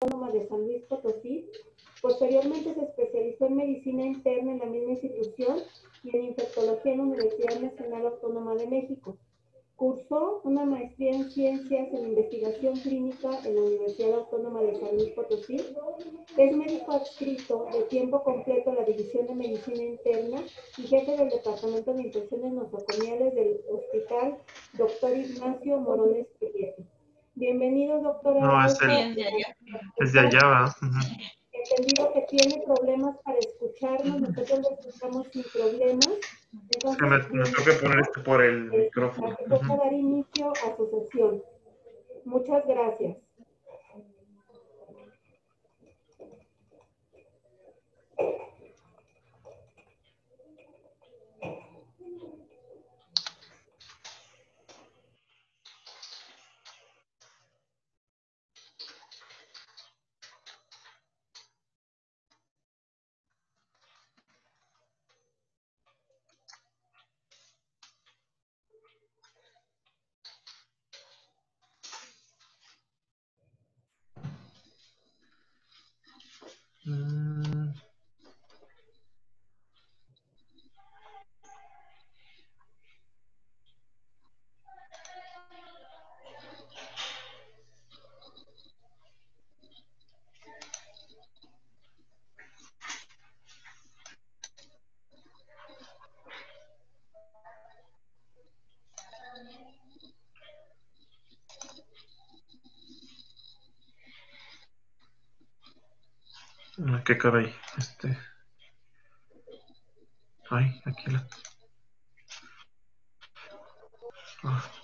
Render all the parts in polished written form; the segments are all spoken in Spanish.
Autónoma de San Luis Potosí. Posteriormente se especializó en medicina interna en la misma institución y en infectología en la Universidad Nacional Autónoma de México. Cursó una maestría en ciencias en investigación clínica en la Universidad Autónoma de San Luis Potosí. Es médico adscrito de tiempo completo a la División de Medicina Interna y jefe del Departamento de Infecciones Nosocomiales del Hospital Dr. Ignacio Morones Prieto. Bienvenido, doctor No, Adolfo. es de allá, ¿va? Entendido que tiene problemas para escucharnos, nosotros lo escuchamos sin problemas. Es que Entonces, me tengo que poner esto por el micrófono. voy a dar inicio a su sesión. Muchas gracias. ¿Qué caray? Ay, aquí la...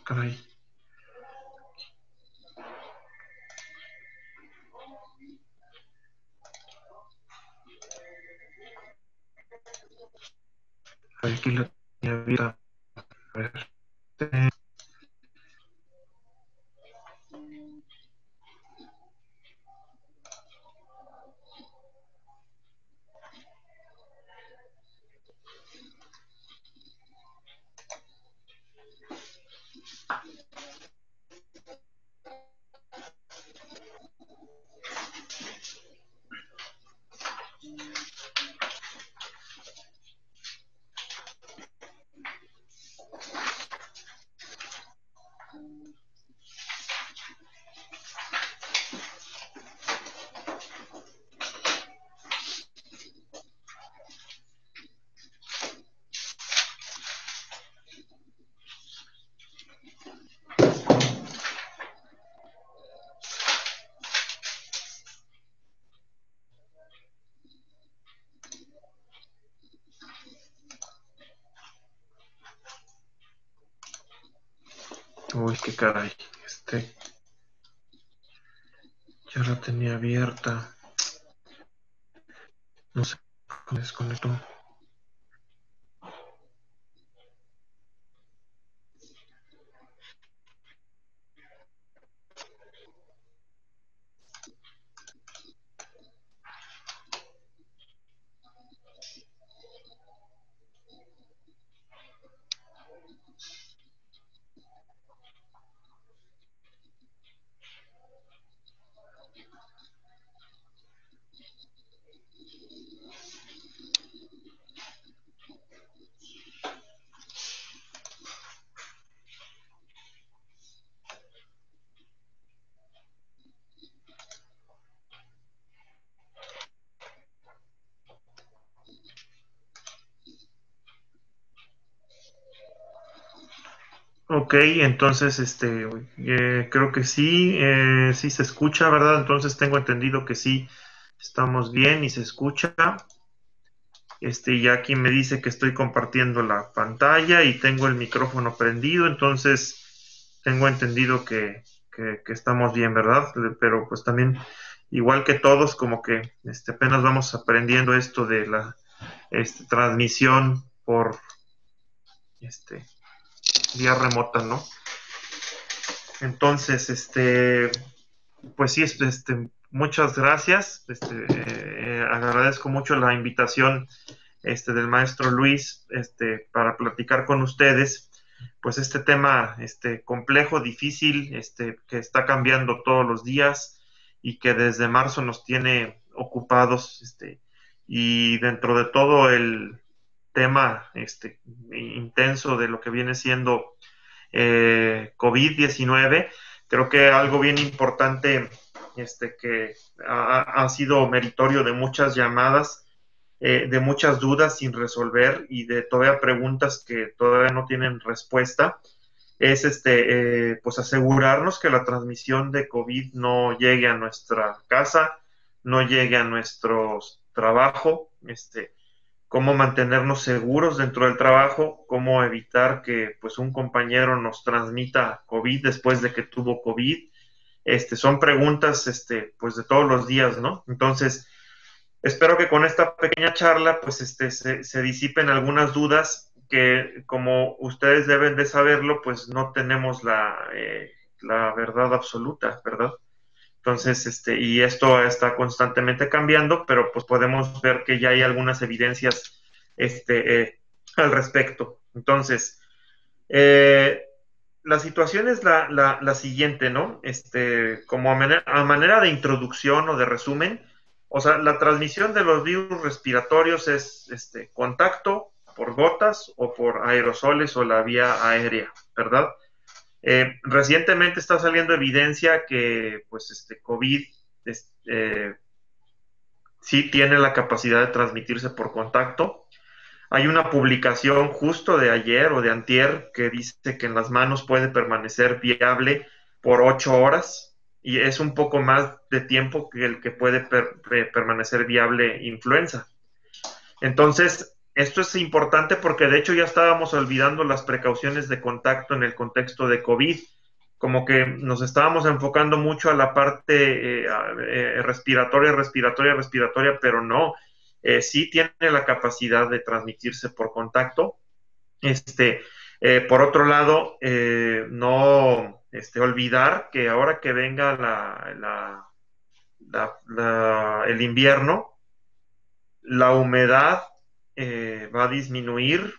caray. Aquí la tenía abierta. A ver. Uy, qué caray. Ya la tenía abierta. No sé cómo desconectó. Ok, entonces, creo que sí, sí se escucha, ¿verdad? Entonces tengo entendido que sí estamos bien y se escucha. Ya aquí me dice que estoy compartiendo la pantalla y tengo el micrófono prendido, entonces tengo entendido que estamos bien, ¿verdad? Pero pues también, igual que todos, como que apenas vamos aprendiendo esto de la transmisión por vía remota, ¿no? Entonces, pues sí, muchas gracias. Agradezco mucho la invitación del maestro Luis para platicar con ustedes. Pues este tema complejo, difícil, que está cambiando todos los días y que desde marzo nos tiene ocupados, y dentro de todo el tema intenso de lo que viene siendo COVID-19, creo que algo bien importante que ha sido meritorio de muchas llamadas, de muchas dudas sin resolver y de todavía preguntas que todavía no tienen respuesta, es pues asegurarnos que la transmisión de COVID no llegue a nuestra casa, no llegue a nuestro trabajo, cómo mantenernos seguros dentro del trabajo, cómo evitar que pues un compañero nos transmita COVID después de que tuvo COVID. Son preguntas pues de todos los días, ¿no? Entonces, espero que con esta pequeña charla pues se disipen algunas dudas que, como ustedes deben de saberlo, pues no tenemos la verdad absoluta, ¿verdad? Entonces, y esto está constantemente cambiando, pero pues podemos ver que ya hay algunas evidencias al respecto. Entonces, la situación es la siguiente, ¿no? Como a manera de introducción o de resumen, o sea, la transmisión de los virus respiratorios es contacto por gotas o por aerosoles o la vía aérea, ¿verdad? Recientemente está saliendo evidencia que pues COVID sí tiene la capacidad de transmitirse por contacto. Hay una publicación justo de ayer o de antier que dice que en las manos puede permanecer viable por 8 horas y es un poco más de tiempo que el que puede permanecer viable influenza. Entonces, esto es importante porque de hecho ya estábamos olvidando las precauciones de contacto en el contexto de COVID, como que nos estábamos enfocando mucho a la parte respiratoria, pero no, sí tiene la capacidad de transmitirse por contacto. Por otro lado, no olvidar que ahora que venga el invierno, la humedad va a disminuir,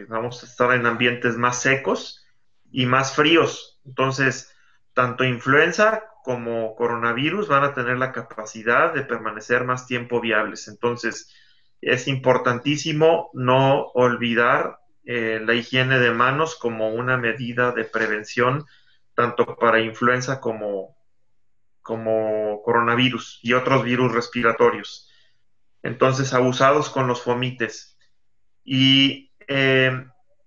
vamos a estar en ambientes más secos y más fríos. Entonces, tanto influenza como coronavirus van a tener la capacidad de permanecer más tiempo viables. Entonces, es importantísimo no olvidar la higiene de manos como una medida de prevención, tanto para influenza como coronavirus y otros virus respiratorios. Entonces, abusados con los fomites. Y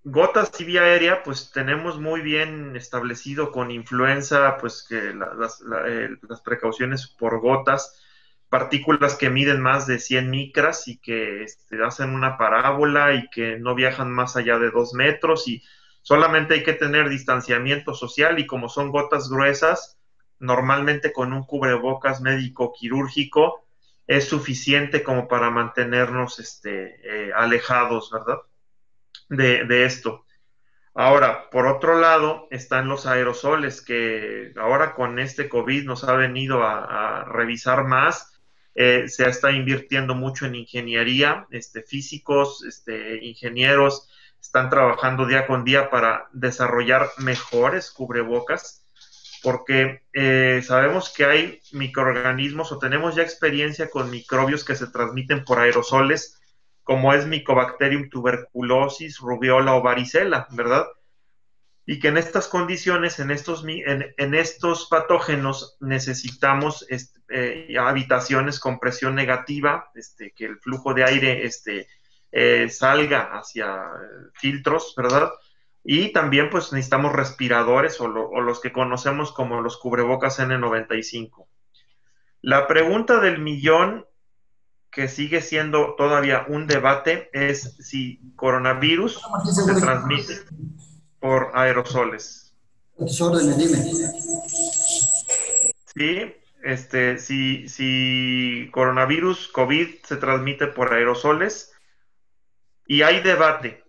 gotas y vía aérea, pues tenemos muy bien establecido con influenza, pues que las precauciones por gotas, partículas que miden más de 100 micras y que hacen una parábola y que no viajan más allá de 2 metros y solamente hay que tener distanciamiento social y como son gotas gruesas, normalmente con un cubrebocas médico quirúrgico, es suficiente como para mantenernos alejados, ¿verdad? De esto. Ahora, por otro lado, están los aerosoles, que ahora con este COVID nos ha venido a revisar más. Se está invirtiendo mucho en ingeniería, físicos, ingenieros, están trabajando día con día para desarrollar mejores cubrebocas porque sabemos que hay microorganismos o tenemos ya experiencia con microbios que se transmiten por aerosoles, como es Mycobacterium tuberculosis, rubiola o varicela, ¿verdad? Y que en estas condiciones, en estos patógenos, necesitamos habitaciones con presión negativa, que el flujo de aire salga hacia filtros, ¿verdad? Y también pues necesitamos respiradores o los que conocemos como los cubrebocas N95. La pregunta del millón, que sigue siendo todavía un debate, es si coronavirus se transmite por aerosoles. A tus órdenes, dime. Sí, si coronavirus, COVID, se transmite por aerosoles y hay debate.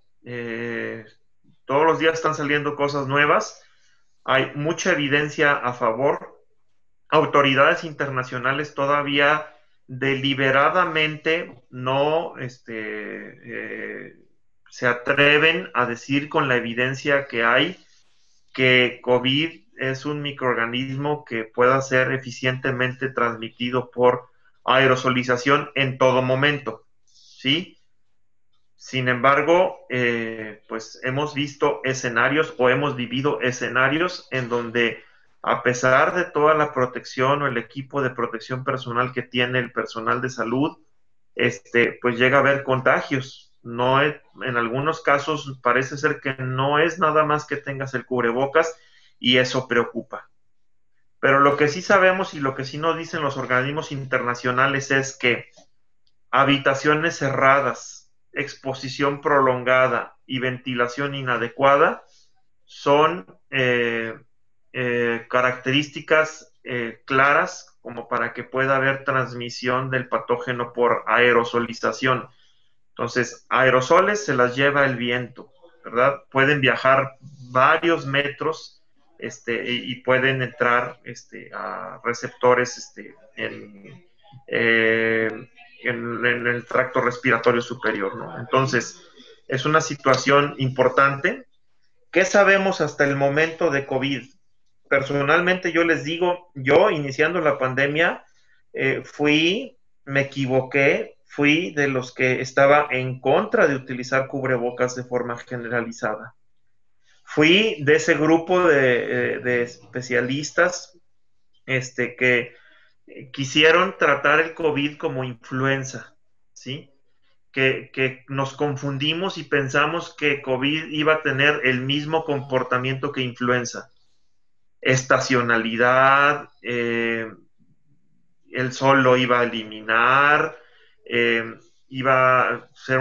Todos los días están saliendo cosas nuevas. Hay mucha evidencia a favor. Autoridades internacionales todavía deliberadamente no se atreven a decir con la evidencia que hay que COVID es un microorganismo que pueda ser eficientemente transmitido por aerosolización en todo momento, ¿sí? Sin embargo, pues hemos visto escenarios o hemos vivido escenarios en donde, a pesar de toda la protección o el equipo de protección personal que tiene el personal de salud, pues llega a haber contagios. No es, en algunos casos parece ser que no es nada más que tengas el cubrebocas y eso preocupa. Pero lo que sí sabemos y lo que sí nos dicen los organismos internacionales es que habitaciones cerradas, exposición prolongada y ventilación inadecuada son características claras como para que pueda haber transmisión del patógeno por aerosolización. Entonces, aerosoles se las lleva el viento, ¿verdad? Pueden viajar varios metros y pueden entrar a receptores en el tracto respiratorio superior, ¿no? Entonces, es una situación importante. ¿Qué sabemos hasta el momento de COVID? Personalmente yo les digo, yo iniciando la pandemia, me equivoqué, fui de los que estaba en contra de utilizar cubrebocas de forma generalizada. Fui de ese grupo de especialistas que quisieron tratar el COVID como influenza, ¿sí? Que nos confundimos y pensamos que COVID iba a tener el mismo comportamiento que influenza. Estacionalidad, el sol lo iba a eliminar, iba a ser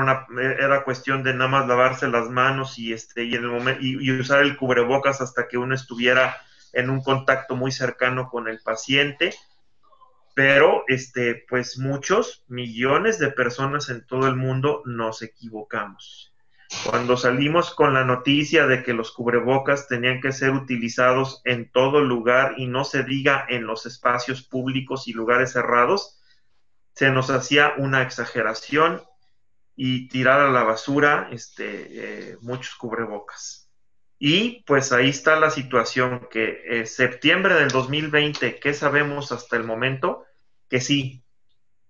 era cuestión de nada más lavarse las manos y en el momento, y usar el cubrebocas hasta que uno estuviera en un contacto muy cercano con el paciente. Pero pues muchos, millones de personas en todo el mundo nos equivocamos. Cuando salimos con la noticia de que los cubrebocas tenían que ser utilizados en todo lugar y no se diga en los espacios públicos y lugares cerrados, se nos hacía una exageración y tirar a la basura muchos cubrebocas. Y pues ahí está la situación que septiembre del 2020, ¿qué sabemos hasta el momento? Que sí,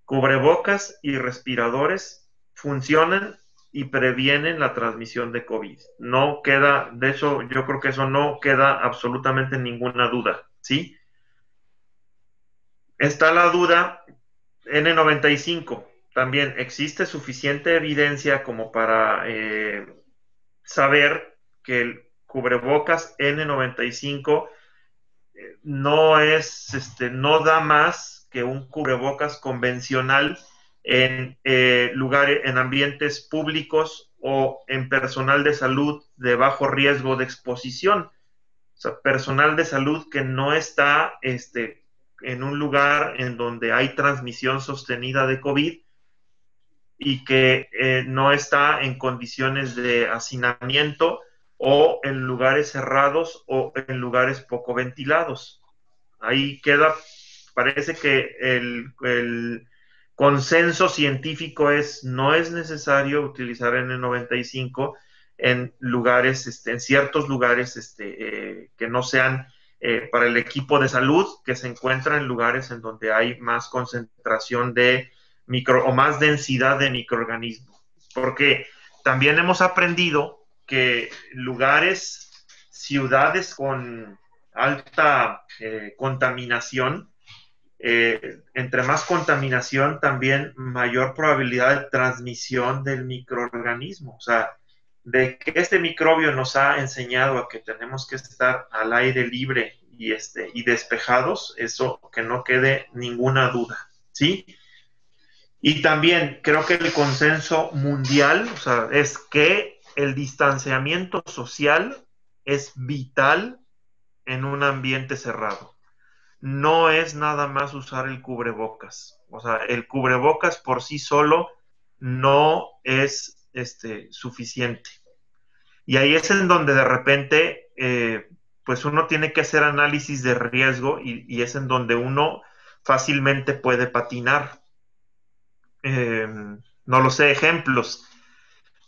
cubrebocas y respiradores funcionan y previenen la transmisión de COVID. No queda, de hecho, yo creo que eso no queda absolutamente ninguna duda, ¿sí? Está la duda N95. También existe suficiente evidencia como para saber que el cubrebocas N95 no da más que un cubrebocas convencional en lugares, en ambientes públicos o en personal de salud de bajo riesgo de exposición. O sea, personal de salud que no está en un lugar en donde hay transmisión sostenida de COVID y que no está en condiciones de hacinamiento o en lugares cerrados o en lugares poco ventilados. Ahí queda, parece que el consenso científico no es necesario utilizar N95 en lugares, en ciertos lugares que no sean para el equipo de salud, que se encuentra en lugares en donde hay más concentración de o más densidad de microorganismos. Porque también hemos aprendido que lugares, ciudades con alta contaminación, entre más contaminación, también mayor probabilidad de transmisión del microorganismo. O sea, de que este microbio nos ha enseñado a que tenemos que estar al aire libre y despejados, eso que no quede ninguna duda, ¿sí? Y también creo que el consenso mundial, o sea, es que el distanciamiento social es vital en un ambiente cerrado. No es nada más usar el cubrebocas. O sea, el cubrebocas por sí solo no es suficiente. Y ahí es en donde de repente, pues uno tiene que hacer análisis de riesgo y es en donde uno fácilmente puede patinar. No lo sé, ejemplos.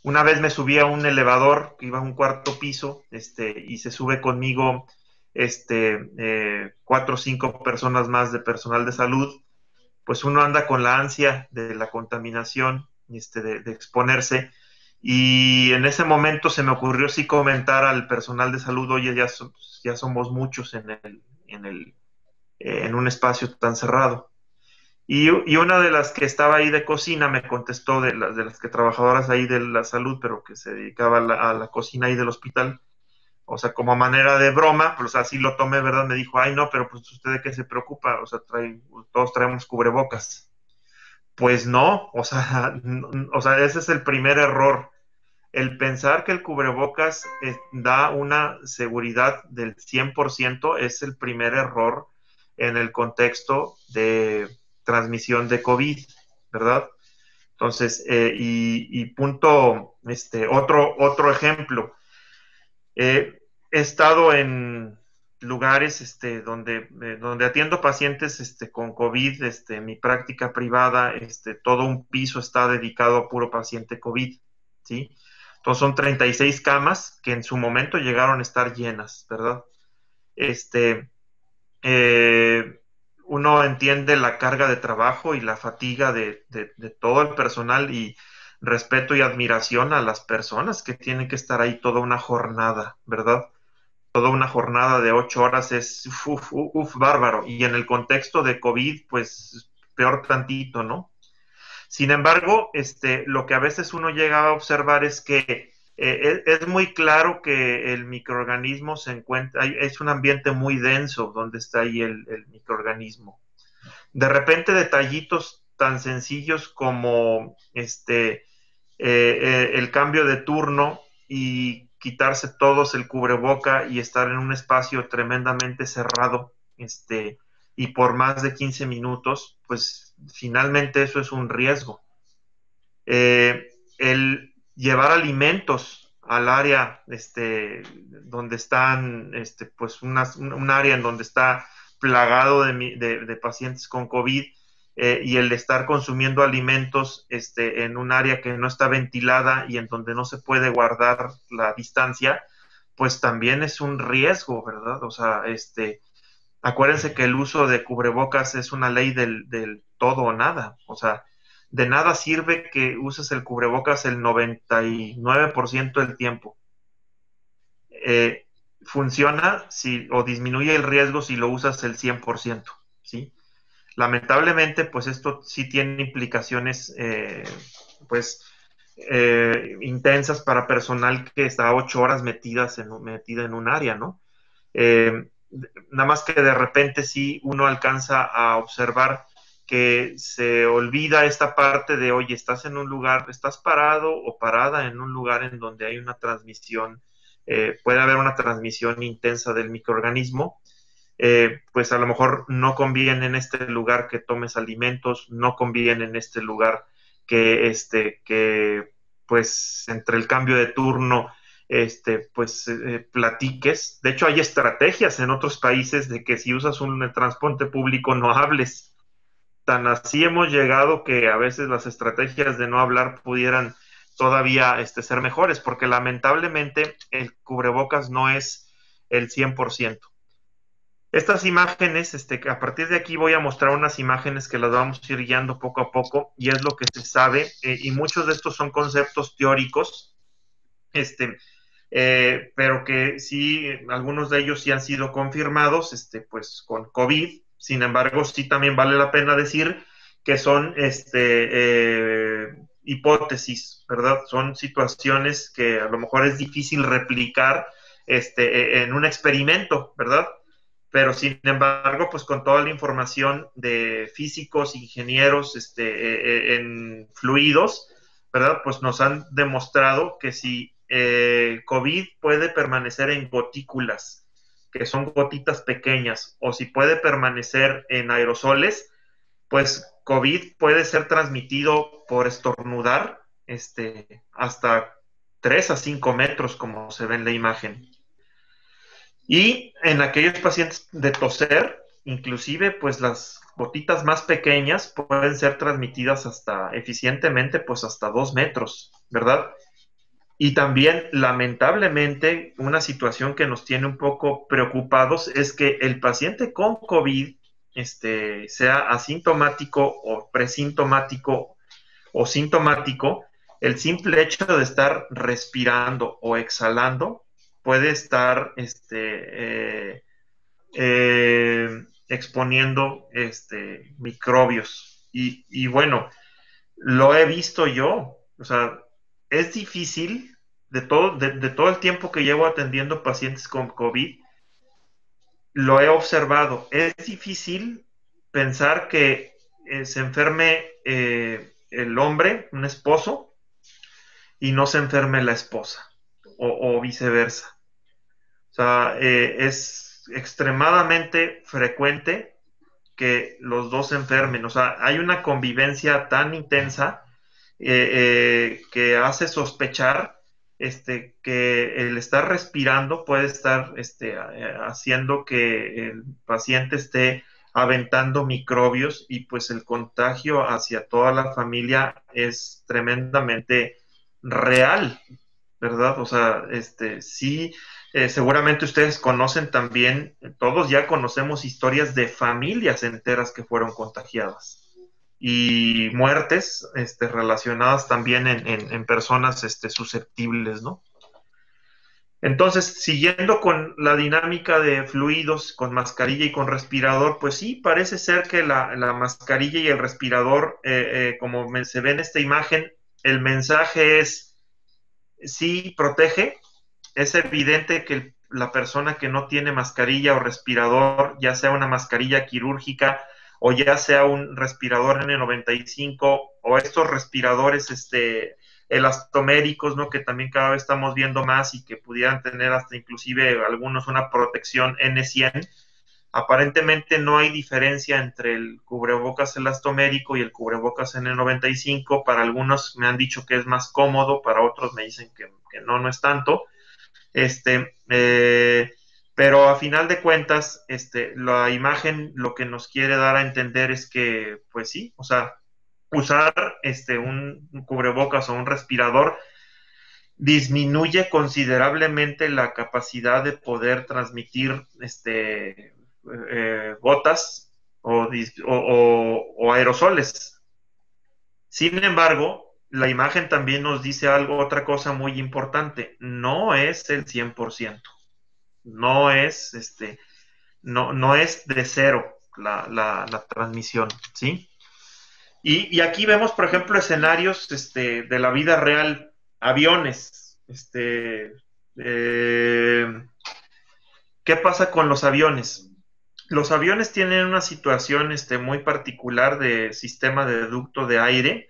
Una vez me subí a un elevador que iba a un cuarto piso y se sube conmigo 4 o 5 personas más de personal de salud, pues uno anda con la ansia de la contaminación, de exponerse, y en ese momento se me ocurrió sí comentar al personal de salud, oye, ya somos muchos en un espacio tan cerrado. Y una de las que estaba ahí de cocina me contestó, de las que trabajadoras ahí de la salud, pero que se dedicaba a la cocina ahí del hospital, o sea, como manera de broma, pues así lo tomé, ¿verdad? Me dijo, ay, no, pero pues usted de qué se preocupa, o sea, todos traemos cubrebocas. Pues no, o sea, o sea, ese es el primer error. El pensar que el cubrebocas da una seguridad del 100% es el primer error en el contexto de transmisión de COVID, ¿verdad? Entonces, y punto, otro ejemplo. He estado en lugares donde atiendo pacientes con COVID, mi práctica privada, todo un piso está dedicado a puro paciente COVID, ¿sí? Entonces son 36 camas que en su momento llegaron a estar llenas, ¿verdad? Este, eh, Uno entiende la carga de trabajo y la fatiga de todo el personal, y respeto y admiración a las personas que tienen que estar ahí toda una jornada, ¿verdad? Toda una jornada de 8 horas es bárbaro. Y en el contexto de COVID, pues peor tantito, ¿no? Sin embargo, lo que a veces uno llega a observar es que es muy claro que el microorganismo se encuentra, es un ambiente muy denso donde está ahí el microorganismo. De repente, detallitos tan sencillos como el cambio de turno y quitarse todos el cubreboca y estar en un espacio tremendamente cerrado, y por más de 15 minutos, pues finalmente eso es un riesgo. El llevar alimentos al área donde están, pues un área en donde está plagado de pacientes con COVID, y el estar consumiendo alimentos en un área que no está ventilada y en donde no se puede guardar la distancia, pues también es un riesgo, ¿verdad? O sea, acuérdense que el uso de cubrebocas es una ley del todo o nada. O sea, de nada sirve que uses el cubrebocas el 99% del tiempo. Funciona o disminuye el riesgo si lo usas el 100%, ¿sí? Lamentablemente, pues esto sí tiene implicaciones, pues, intensas para personal que está 8 horas metida en un área, ¿no? Nada más que de repente sí uno alcanza a observar que se olvida esta parte de, oye, estás en un lugar, estás parado o parada en un lugar en donde hay una transmisión, puede haber una transmisión intensa del microorganismo. Pues a lo mejor no conviene en este lugar que tomes alimentos, no conviene en este lugar que pues entre el cambio de turno, pues platiques. De hecho, hay estrategias en otros países de que si usas un transporte público no hables. Tan así hemos llegado que a veces las estrategias de no hablar pudieran todavía ser mejores, porque lamentablemente el cubrebocas no es el 100%. Estas imágenes, a partir de aquí voy a mostrar unas imágenes que las vamos a ir guiando poco a poco, y es lo que se sabe, y muchos de estos son conceptos teóricos, pero que sí, algunos de ellos sí han sido confirmados, pues con COVID. Sin embargo, sí también vale la pena decir que son hipótesis, ¿verdad? Son situaciones que a lo mejor es difícil replicar en un experimento, ¿verdad? Pero sin embargo, pues con toda la información de físicos, ingenieros en fluidos, ¿verdad? Pues nos han demostrado que si COVID puede permanecer en gotículas, que son gotitas pequeñas, o si puede permanecer en aerosoles, pues COVID puede ser transmitido por estornudar hasta 3 a 5 metros, como se ve en la imagen. Y en aquellos pacientes de toser, inclusive, pues las gotitas más pequeñas pueden ser transmitidas eficientemente, pues hasta 2 metros, ¿verdad? Y también, lamentablemente, una situación que nos tiene un poco preocupados es que el paciente con COVID, sea asintomático o presintomático o sintomático, el simple hecho de estar respirando o exhalando puede estar exponiendo microbios. Y bueno, lo he visto yo, o sea, es difícil de todo el tiempo que llevo atendiendo pacientes con COVID, lo he observado. Es difícil pensar que se enferme el hombre, un esposo, y no se enferme la esposa, o viceversa. O sea, es extremadamente frecuente que los dos se enfermen. O sea, hay una convivencia tan intensa que hace sospechar que el estar respirando puede estar haciendo que el paciente esté aventando microbios y pues el contagio hacia toda la familia es tremendamente real, ¿verdad? O sea, sí, seguramente ustedes conocen también, todos ya conocemos historias de familias enteras que fueron contagiadas y muertes relacionadas también en personas susceptibles, ¿no? Entonces, siguiendo con la dinámica de fluidos con mascarilla y con respirador, pues sí, parece ser que la mascarilla y el respirador, como se ve en esta imagen, el mensaje es, sí, protege. Es evidente que la persona que no tiene mascarilla o respirador, ya sea una mascarilla quirúrgica o ya sea un respirador N95 o estos respiradores elastoméricos, ¿no? Que también cada vez estamos viendo más y que pudieran tener hasta inclusive algunos una protección N100. Aparentemente no hay diferencia entre el cubrebocas elastomérico y el cubrebocas N95. Para algunos me han dicho que es más cómodo, para otros me dicen que no es tanto. Este, eh, pero a final de cuentas, la imagen lo que nos quiere dar a entender es que, pues sí, o sea, usar un cubrebocas o un respirador disminuye considerablemente la capacidad de poder transmitir gotas o aerosoles. Sin embargo, la imagen también nos dice algo, otra cosa muy importante, no es el 100%, no es, no es de cero la transmisión, ¿sí? Y aquí vemos, por ejemplo, escenarios de la vida real, aviones, ¿qué pasa con los aviones? Los aviones tienen una situación muy particular de sistema de ducto de aire,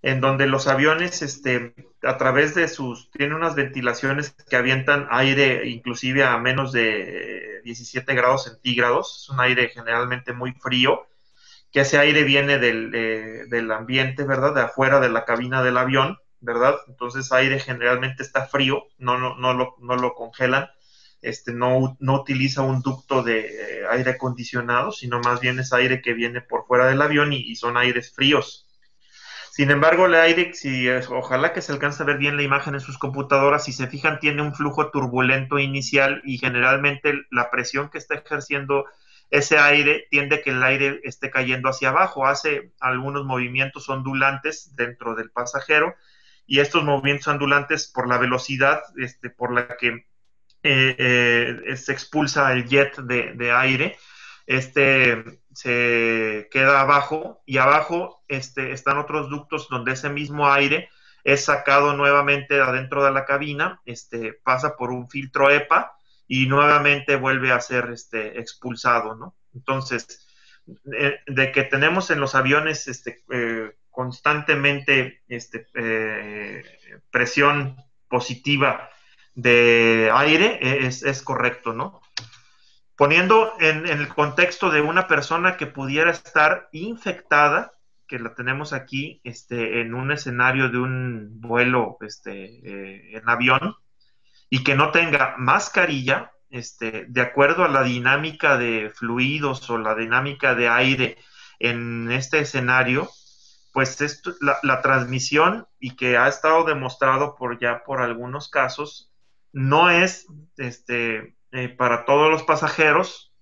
en donde los aviones, a través de tienen unas ventilaciones que avientan aire inclusive a menos de 17 grados centígrados, es un aire generalmente muy frío, que ese aire viene del ambiente, ¿verdad? De afuera de la cabina del avión, ¿verdad? Entonces aire generalmente está frío, no lo congelan, no utiliza un ducto de aire acondicionado, sino más bien es aire que viene por fuera del avión y son aires fríos. Sin embargo, el aire, ojalá que se alcance a ver bien la imagen en sus computadoras, si se fijan, tiene un flujo turbulento inicial y generalmente la presión que está ejerciendo ese aire tiende a que el aire esté cayendo hacia abajo, hace algunos movimientos ondulantes dentro del pasajero y estos movimientos ondulantes por la velocidad por la que se expulsa el jet de aire, se queda abajo y abajo están otros ductos donde ese mismo aire es sacado nuevamente adentro de la cabina, pasa por un filtro EPA y nuevamente vuelve a ser expulsado, ¿no? Entonces, de que tenemos en los aviones constantemente presión positiva de aire, es correcto, ¿no? Poniendo en el contexto de una persona que pudiera estar infectada, que la tenemos aquí en un escenario de un vuelo en avión, y que no tenga mascarilla, de acuerdo a la dinámica de fluidos o la dinámica de aire en este escenario, pues esto, la transmisión, y que ha estado demostrado por algunos casos, no es para todos los pasajeros,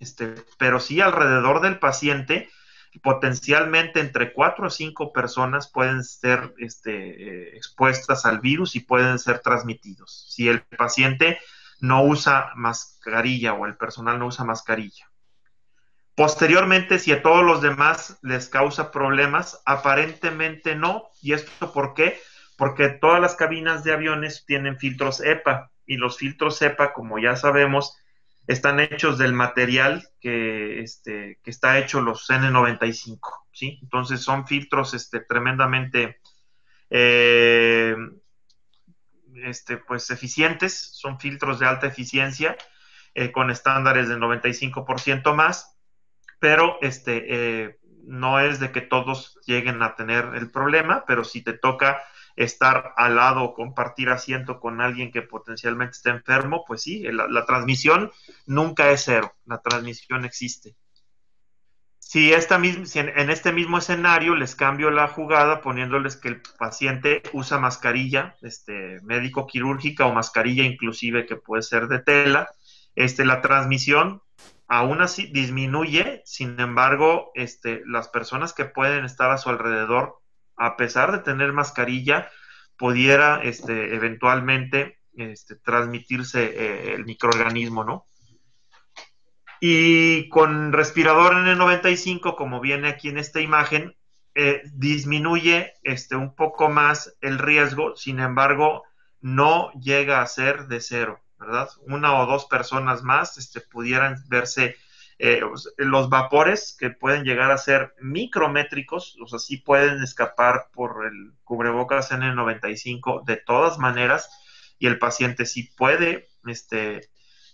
pero sí alrededor del paciente, potencialmente entre 4 o 5 personas pueden ser expuestas al virus y pueden ser transmitidos si el paciente no usa mascarilla o el personal no usa mascarilla. Posteriormente, si a todos los demás les causa problemas, aparentemente no. ¿Y esto por qué? Porque todas las cabinas de aviones tienen filtros EPA, y los filtros EPA, como ya sabemos, están hechos del material que está hecho los N95, ¿sí? Entonces son filtros tremendamente pues eficientes, son filtros de alta eficiencia, con estándares de 95% más, pero no es de que todos lleguen a tener el problema, pero si te toca estar al lado o compartir asiento con alguien que potencialmente está enfermo, pues sí, la transmisión nunca es cero, la transmisión existe. Si en este mismo escenario les cambio la jugada poniéndoles que el paciente usa mascarilla médico quirúrgica o mascarilla inclusive que puede ser de tela, la transmisión aún así disminuye. Sin embargo, las personas que pueden estar a su alrededor, a pesar de tener mascarilla, pudiera eventualmente transmitirse el microorganismo, ¿no? Y con respirador N95, como viene aquí en esta imagen, disminuye un poco más el riesgo. Sin embargo, no llega a ser de cero, ¿verdad? 1 o 2 personas más pudieran verse los vapores, que pueden llegar a ser micrométricos, o sea, sí pueden escapar por el cubrebocas N95 de todas maneras, y el paciente sí puede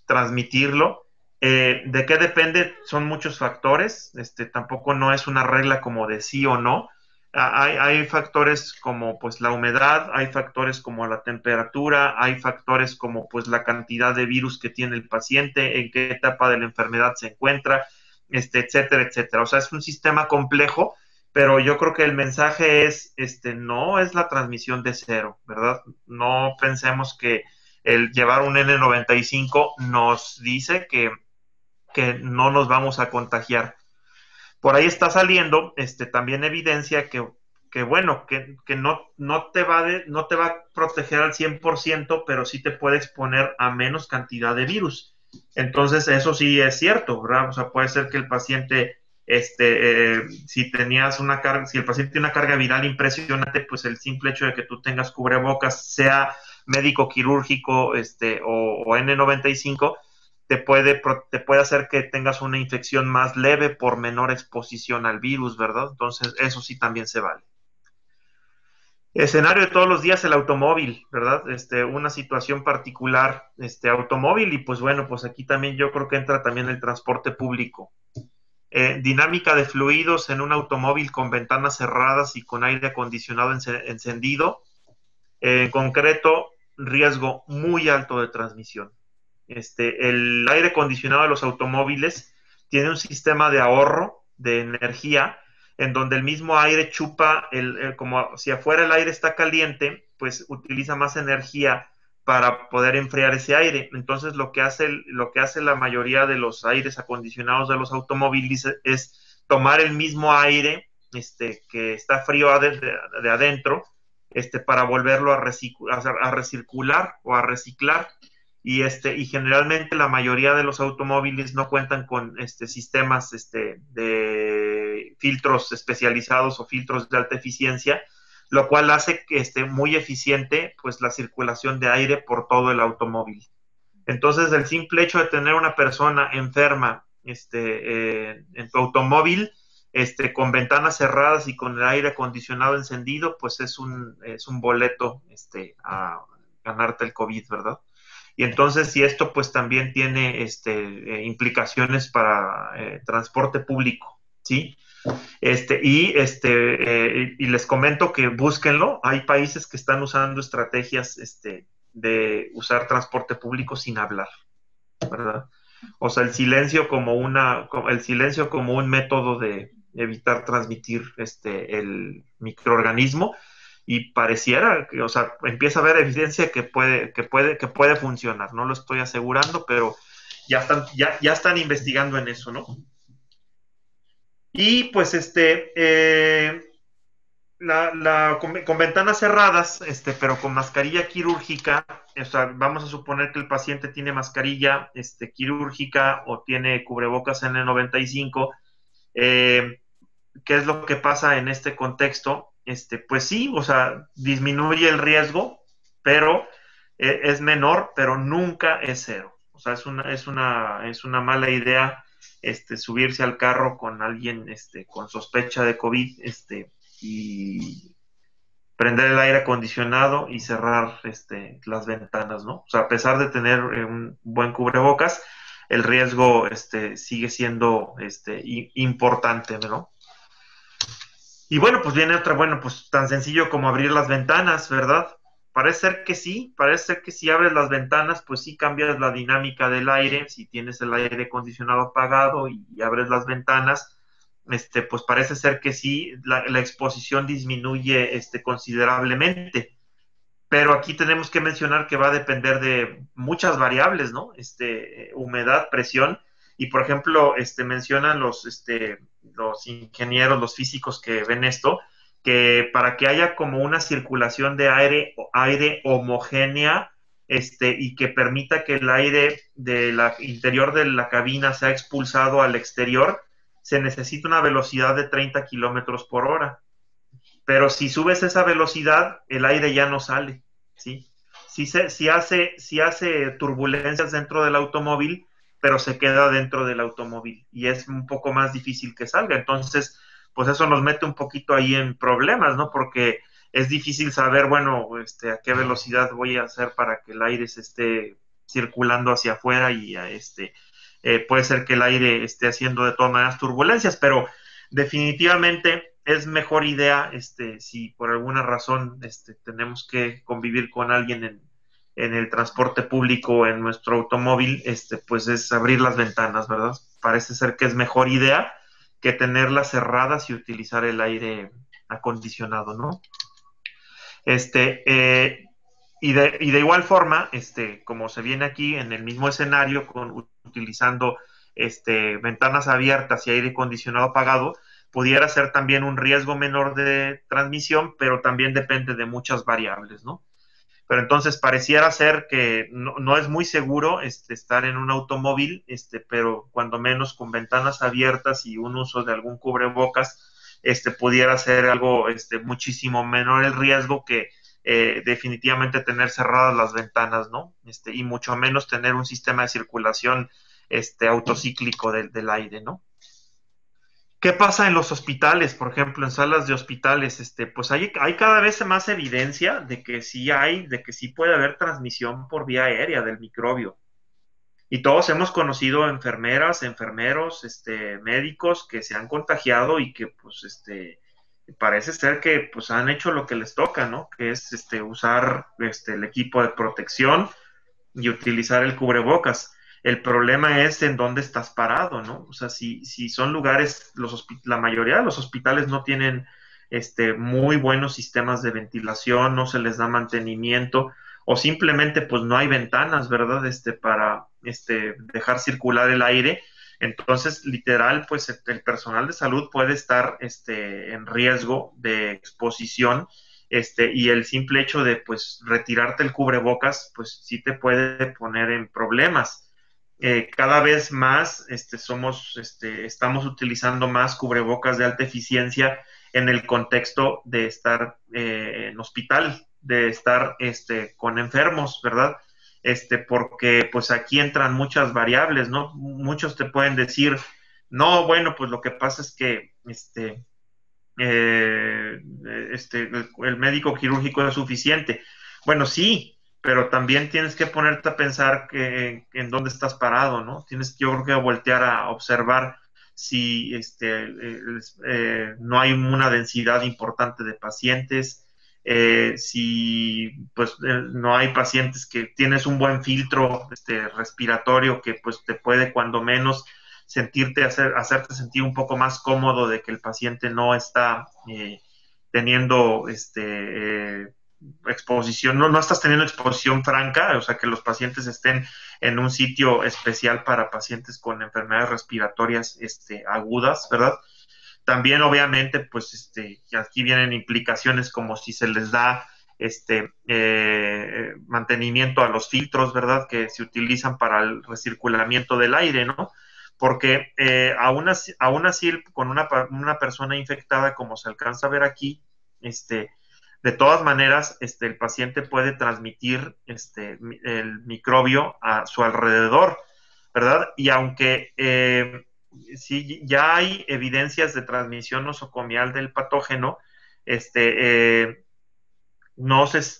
transmitirlo. ¿De qué depende? Son muchos factores, tampoco no es una regla como de sí o no. Hay factores como pues la humedad, hay factores como la temperatura, hay factores como pues la cantidad de virus que tiene el paciente, en qué etapa de la enfermedad se encuentra, etcétera, etcétera. O sea, es un sistema complejo, pero yo creo que el mensaje es, no es la transmisión de cero, ¿verdad? No pensemos que el llevar un N95 nos dice que no nos vamos a contagiar. Por ahí está saliendo también evidencia que bueno, que no te va a proteger al 100%, pero sí te puede exponer a menos cantidad de virus. Entonces, eso sí es cierto, ¿verdad? O sea, puede ser que el paciente, si el paciente tiene una carga viral impresionante, pues el simple hecho de que tú tengas cubrebocas, sea médico quirúrgico o N95, te puede hacer que tengas una infección más leve por menor exposición al virus, ¿verdad? Entonces, eso sí también se vale. Escenario de todos los días, el automóvil, ¿verdad? Una situación particular, automóvil, y pues bueno, pues aquí también yo creo que entra también el transporte público. Dinámica de fluidos en un automóvil con ventanas cerradas y con aire acondicionado encendido. En concreto, riesgo muy alto de transmisión. El aire acondicionado de los automóviles tiene un sistema de ahorro de energía en donde el mismo aire chupa, como si afuera el aire está caliente, pues utiliza más energía para poder enfriar ese aire. Entonces lo que hace la mayoría de los aires acondicionados de los automóviles es tomar el mismo aire que está frío de adentro, para volverlo a recircular o a reciclar. Y generalmente la mayoría de los automóviles no cuentan con sistemas de filtros especializados o filtros de alta eficiencia, lo cual hace que esté muy eficiente pues la circulación de aire por todo el automóvil. Entonces, el simple hecho de tener una persona enferma en tu automóvil, con ventanas cerradas y con el aire acondicionado encendido, pues es un boleto a ganarte el COVID, ¿verdad? Y entonces, si esto pues también tiene implicaciones para transporte público, ¿sí? Y les comento que búsquenlo. Hay países que están usando estrategias de usar transporte público sin hablar, ¿verdad? O sea, el silencio como un método evitar transmitir el microorganismo, y pareciera que, o sea, empieza a haber evidencia que puede funcionar. No lo estoy asegurando, pero ya están investigando en eso, ¿no? Y pues con ventanas cerradas, pero con mascarilla quirúrgica, o sea, vamos a suponer que el paciente tiene mascarilla quirúrgica o tiene cubrebocas N95. ¿Qué es lo que pasa en este contexto? Pues sí, o sea, disminuye el riesgo, pero es menor, pero nunca es cero. O sea, es una mala idea subirse al carro con alguien con sospecha de COVID, y prender el aire acondicionado y cerrar las ventanas, ¿no? O sea, a pesar de tener un buen cubrebocas, el riesgo sigue siendo importante, ¿no? Y bueno, pues viene otra, bueno, pues tan sencillo como abrir las ventanas, ¿verdad? Parece ser que si abres las ventanas, pues sí cambias la dinámica del aire. Si tienes el aire acondicionado apagado y abres las ventanas, pues parece ser que sí, la exposición disminuye considerablemente. Pero aquí tenemos que mencionar que va a depender de muchas variables, ¿no? Humedad, presión, y por ejemplo, mencionan los ingenieros, los físicos que ven esto, que para que haya como una circulación de aire homogénea, y que permita que el aire del interior de la cabina sea expulsado al exterior, se necesita una velocidad de 30 kilómetros por hora. Pero si subes esa velocidad, el aire ya no sale, ¿sí? Si hace turbulencias dentro del automóvil, pero se queda dentro del automóvil y es un poco más difícil que salga. Entonces, pues eso nos mete un poquito ahí en problemas, ¿no? Porque es difícil saber, bueno, a qué velocidad voy a hacer para que el aire se esté circulando hacia afuera y puede ser que el aire esté haciendo de todas maneras turbulencias, pero definitivamente es mejor idea, si por alguna razón tenemos que convivir con alguien en el transporte público, en nuestro automóvil, pues es abrir las ventanas, ¿verdad? Parece ser que es mejor idea que tenerlas cerradas y utilizar el aire acondicionado, ¿no? Y de igual forma, como se viene aquí en el mismo escenario, utilizando ventanas abiertas y aire acondicionado apagado, pudiera ser también un riesgo menor de transmisión, pero también depende de muchas variables, ¿no? Pero entonces pareciera ser que no es muy seguro estar en un automóvil, pero cuando menos con ventanas abiertas y un uso de algún cubrebocas, pudiera ser algo muchísimo menor el riesgo que definitivamente tener cerradas las ventanas, ¿no? Y mucho menos tener un sistema de circulación autocíclico del aire, ¿no? ¿Qué pasa en los hospitales, por ejemplo, en salas de hospitales? Pues hay cada vez más evidencia de que sí puede haber transmisión por vía aérea del microbio. Y todos hemos conocido enfermeras, enfermeros, médicos que se han contagiado y que, pues, parece ser que, pues, han hecho lo que les toca, ¿no? Que es, usar, el equipo de protección y utilizar el cubrebocas. El problema es en dónde estás parado, ¿no? O sea, si son lugares, la mayoría de los hospitales no tienen muy buenos sistemas de ventilación, no se les da mantenimiento, o simplemente pues no hay ventanas, ¿verdad? Para dejar circular el aire. Entonces, literal, pues el personal de salud puede estar en riesgo de exposición, y el simple hecho de, pues, retirarte el cubrebocas, pues, sí te puede poner en problemas. Cada vez más estamos utilizando más cubrebocas de alta eficiencia en el contexto de estar en hospital, de estar con enfermos, ¿verdad? Porque pues aquí entran muchas variables, ¿no? Muchos te pueden decir, no, bueno, pues lo que pasa es que eh, el médico quirúrgico es suficiente. Bueno, sí, pero también tienes que ponerte a pensar en dónde estás parado, ¿no? Yo creo que voltear a observar si no hay una densidad importante de pacientes, si pues no hay pacientes que tienes un buen filtro respiratorio que pues te puede cuando menos hacerte sentir un poco más cómodo de que el paciente no está teniendo exposición, no estás teniendo exposición franca, o sea, que los pacientes estén en un sitio especial para pacientes con enfermedades respiratorias agudas, ¿verdad? También, obviamente, pues aquí vienen implicaciones como si se les da mantenimiento a los filtros, ¿verdad? Que se utilizan para el recirculamiento del aire, ¿no? Porque aún así con una persona infectada, como se alcanza a ver aquí, de todas maneras, el paciente puede transmitir el microbio a su alrededor, ¿verdad? Y aunque sí ya hay evidencias de transmisión nosocomial del patógeno,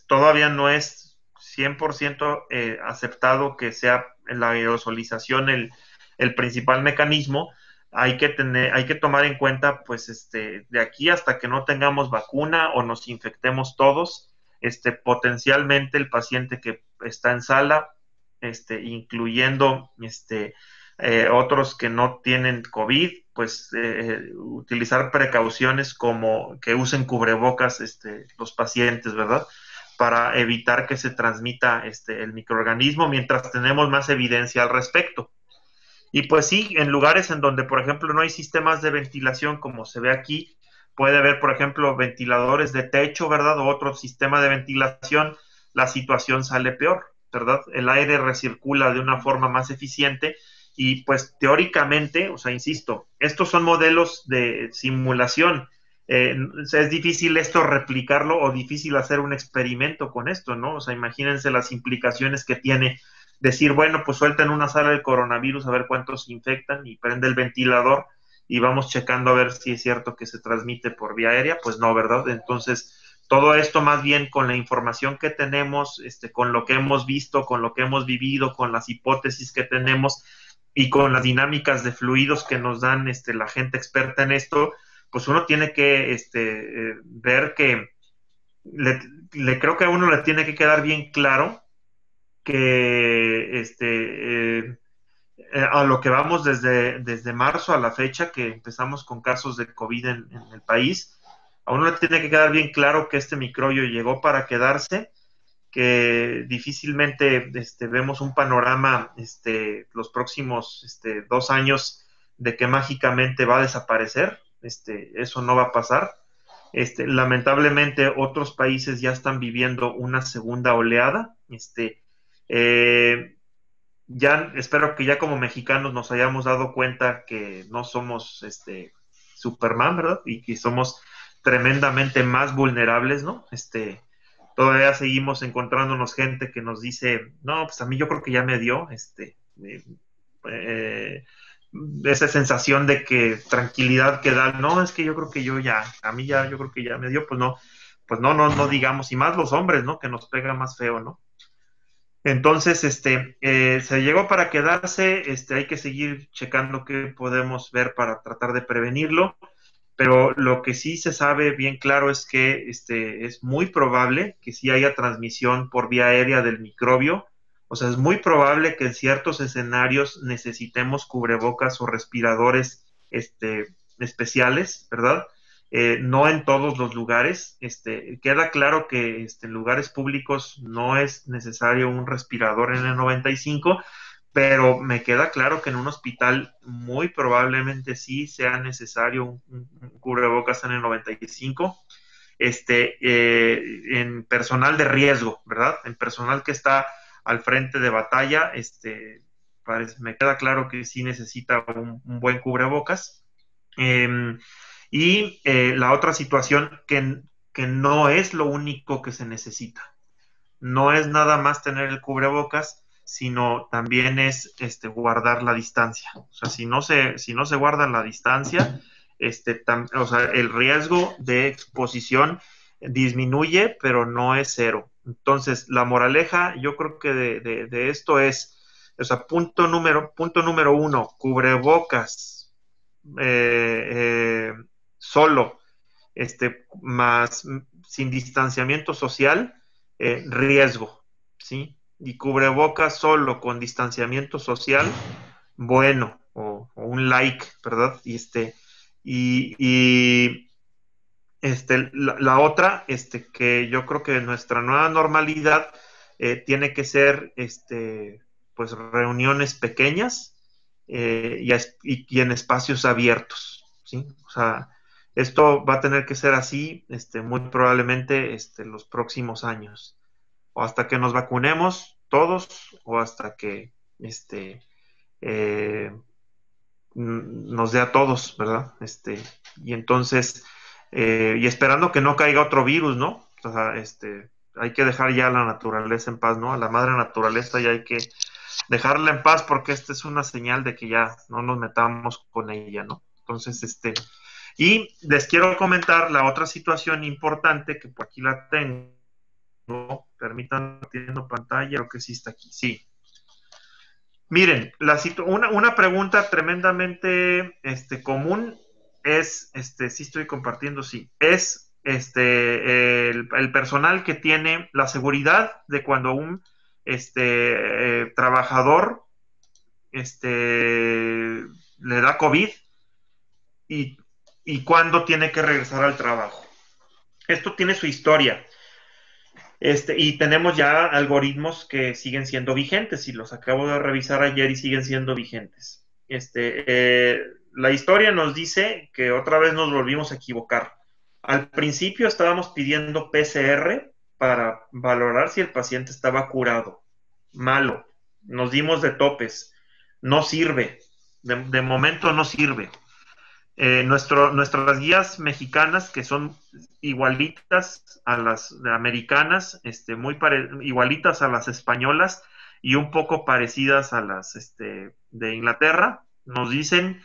todavía no es 100% aceptado que sea la aerosolización el principal mecanismo. Hay que tomar en cuenta, pues, de aquí hasta que no tengamos vacuna o nos infectemos todos, potencialmente el paciente que está en sala, incluyendo, otros que no tienen COVID, pues, utilizar precauciones como que usen cubrebocas, los pacientes, ¿verdad? Para evitar que se transmita, el microorganismo mientras tenemos más evidencia al respecto. Y pues sí, en lugares en donde, por ejemplo, no hay sistemas de ventilación, como se ve aquí, puede haber, por ejemplo, ventiladores de techo, ¿verdad? O otro sistema de ventilación, la situación sale peor, ¿verdad? El aire recircula de una forma más eficiente y pues teóricamente, o sea, insisto, estos son modelos de simulación. Es difícil esto replicarlo o difícil hacer un experimento con esto, ¿no? O sea, imagínense las implicaciones que tiene decir, bueno, pues suelta en una sala el coronavirus a ver cuántos se infectan y prende el ventilador y vamos checando a ver si es cierto que se transmite por vía aérea, pues no, ¿verdad? Entonces, todo esto más bien con la información que tenemos, con lo que hemos visto, con lo que hemos vivido, con las hipótesis que tenemos y con las dinámicas de fluidos que nos dan la gente experta en esto, pues uno tiene que ver que creo que a uno le tiene que quedar bien claro que a lo que vamos desde marzo a la fecha que empezamos con casos de COVID en el país, a uno le tiene que quedar bien claro que este microbio llegó para quedarse, que difícilmente vemos un panorama los próximos 2 años de que mágicamente va a desaparecer, eso no va a pasar. Lamentablemente otros países ya están viviendo una segunda oleada, ya espero que ya como mexicanos nos hayamos dado cuenta que no somos Superman, ¿verdad? Y que somos tremendamente más vulnerables, ¿no? Todavía seguimos encontrándonos gente que nos dice, no, pues a mí yo creo que ya me dio, eh, esa sensación de que tranquilidad que da, no, es que yo creo que a mí ya, yo creo que ya me dio, pues no digamos, y más los hombres, ¿no? Que nos pega más feo, ¿no? Entonces, se llegó para quedarse, hay que seguir checando qué podemos ver para tratar de prevenirlo, pero lo que sí se sabe bien claro es que es muy probable que sí haya transmisión por vía aérea del microbio, o sea, es muy probable que en ciertos escenarios necesitemos cubrebocas o respiradores especiales, ¿verdad? No en todos los lugares. Queda claro que en lugares públicos no es necesario un respirador N95, pero me queda claro que en un hospital muy probablemente sí sea necesario un cubrebocas N95, en personal de riesgo, ¿verdad? En personal que está al frente de batalla, me queda claro que sí necesita un buen cubrebocas. Y la otra situación que no es lo único que se necesita. No es nada más tener el cubrebocas, sino también es guardar la distancia. O sea, si no se guarda la distancia, o sea, el riesgo de exposición disminuye, pero no es cero. Entonces, la moraleja, yo creo que de esto es, o sea, punto número uno, cubrebocas solo, más sin distanciamiento social, riesgo, ¿sí? Y cubrebocas solo con distanciamiento social, bueno, o un like, ¿verdad? Y la otra, que yo creo que nuestra nueva normalidad tiene que ser, pues, reuniones pequeñas y en espacios abiertos, ¿sí? O sea, esto va a tener que ser así, muy probablemente, los próximos años, o hasta que nos vacunemos todos, o hasta que, eh, nos dé a todos, ¿verdad? Y entonces, y esperando que no caiga otro virus, ¿no? O sea, hay que dejar ya a la naturaleza en paz, ¿no? A la madre naturaleza ya hay que dejarla en paz porque esta es una señal de que ya no nos metamos con ella, ¿no? Entonces, y les quiero comentar la otra situación importante que por aquí la tengo. Permítanme, teniendo pantalla, creo que sí está aquí, sí. Miren, una pregunta tremendamente común es, sí estoy compartiendo, sí, es el personal que tiene la seguridad de cuando un trabajador le da COVID y, y cuándo tiene que regresar al trabajo. Esto tiene su historia. Y tenemos ya algoritmos que siguen siendo vigentes y los acabo de revisar ayer y siguen siendo vigentes. La historia nos dice que otra vez nos volvimos a equivocar. Al principio estábamos pidiendo PCR para valorar si el paciente estaba curado. Malo. Nos dimos de topes. No sirve. De momento no sirve. Nuestras guías mexicanas, que son igualitas a las americanas, igualitas a las españolas y un poco parecidas a las de Inglaterra, nos dicen,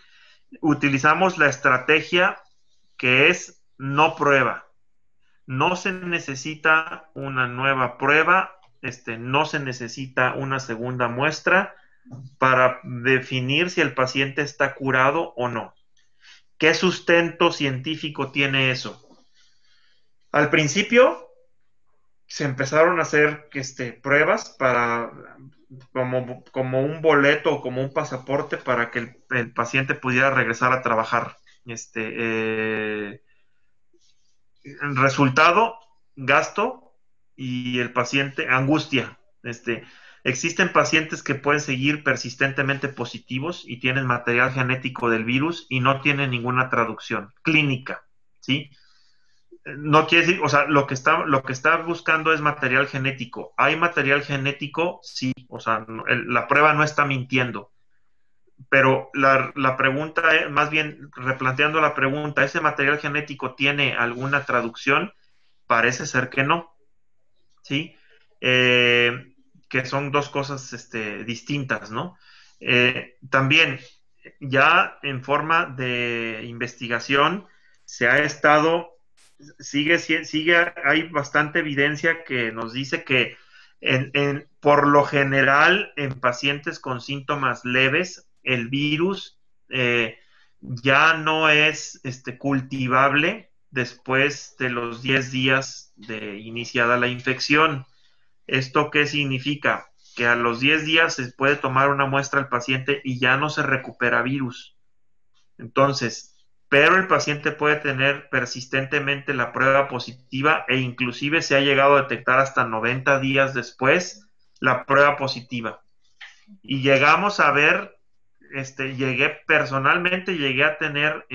utilizamos la estrategia que es no prueba. No se necesita una nueva prueba, no se necesita una segunda muestra para definir si el paciente está curado o no. ¿Qué sustento científico tiene eso? Al principio se empezaron a hacer pruebas para como un boleto o como un pasaporte para que el paciente pudiera regresar a trabajar. El resultado, gasto, y el paciente, angustia. Existen pacientes que pueden seguir persistentemente positivos y tienen material genético del virus y no tienen ninguna traducción clínica, ¿sí? No quiere decir, o sea, lo que está buscando es material genético. ¿Hay material genético? Sí, o sea, la prueba no está mintiendo. Pero la pregunta es, más bien replanteando la pregunta, ¿ese material genético tiene alguna traducción? Parece ser que no, ¿sí? Que son dos cosas distintas, ¿no? También, ya en forma de investigación, se ha estado, sigue, hay bastante evidencia que nos dice que por lo general en pacientes con síntomas leves, el virus ya no es cultivable después de los 10 días de iniciada la infección. ¿Esto qué significa? Que a los 10 días se puede tomar una muestra al paciente y ya no se recupera virus. Entonces, pero el paciente puede tener persistentemente la prueba positiva e inclusive se ha llegado a detectar hasta 90 días después la prueba positiva. Y llegamos a ver, personalmente llegué a tener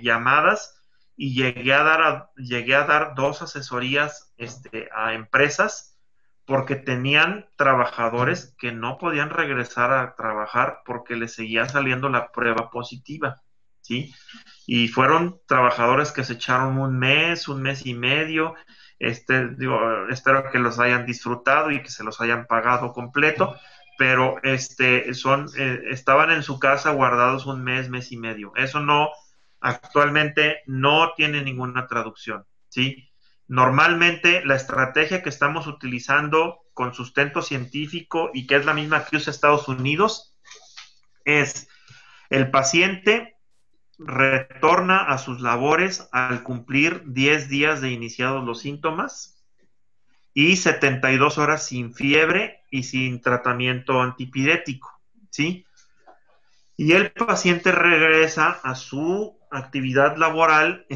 llamadas y llegué a dar 2 asesorías a empresas porque tenían trabajadores que no podían regresar a trabajar porque les seguía saliendo la prueba positiva, ¿sí? Y fueron trabajadores que se echaron un mes y medio. Espero que los hayan disfrutado y que se los hayan pagado completo, pero estaban en su casa guardados un mes y medio. Eso no, actualmente no tiene ninguna traducción, ¿sí? Normalmente la estrategia que estamos utilizando con sustento científico y que es la misma que usa Estados Unidos es el paciente retorna a sus labores al cumplir 10 días de iniciados los síntomas y 72 horas sin fiebre y sin tratamiento antipirético, ¿sí? y el paciente regresa a su actividad laboral,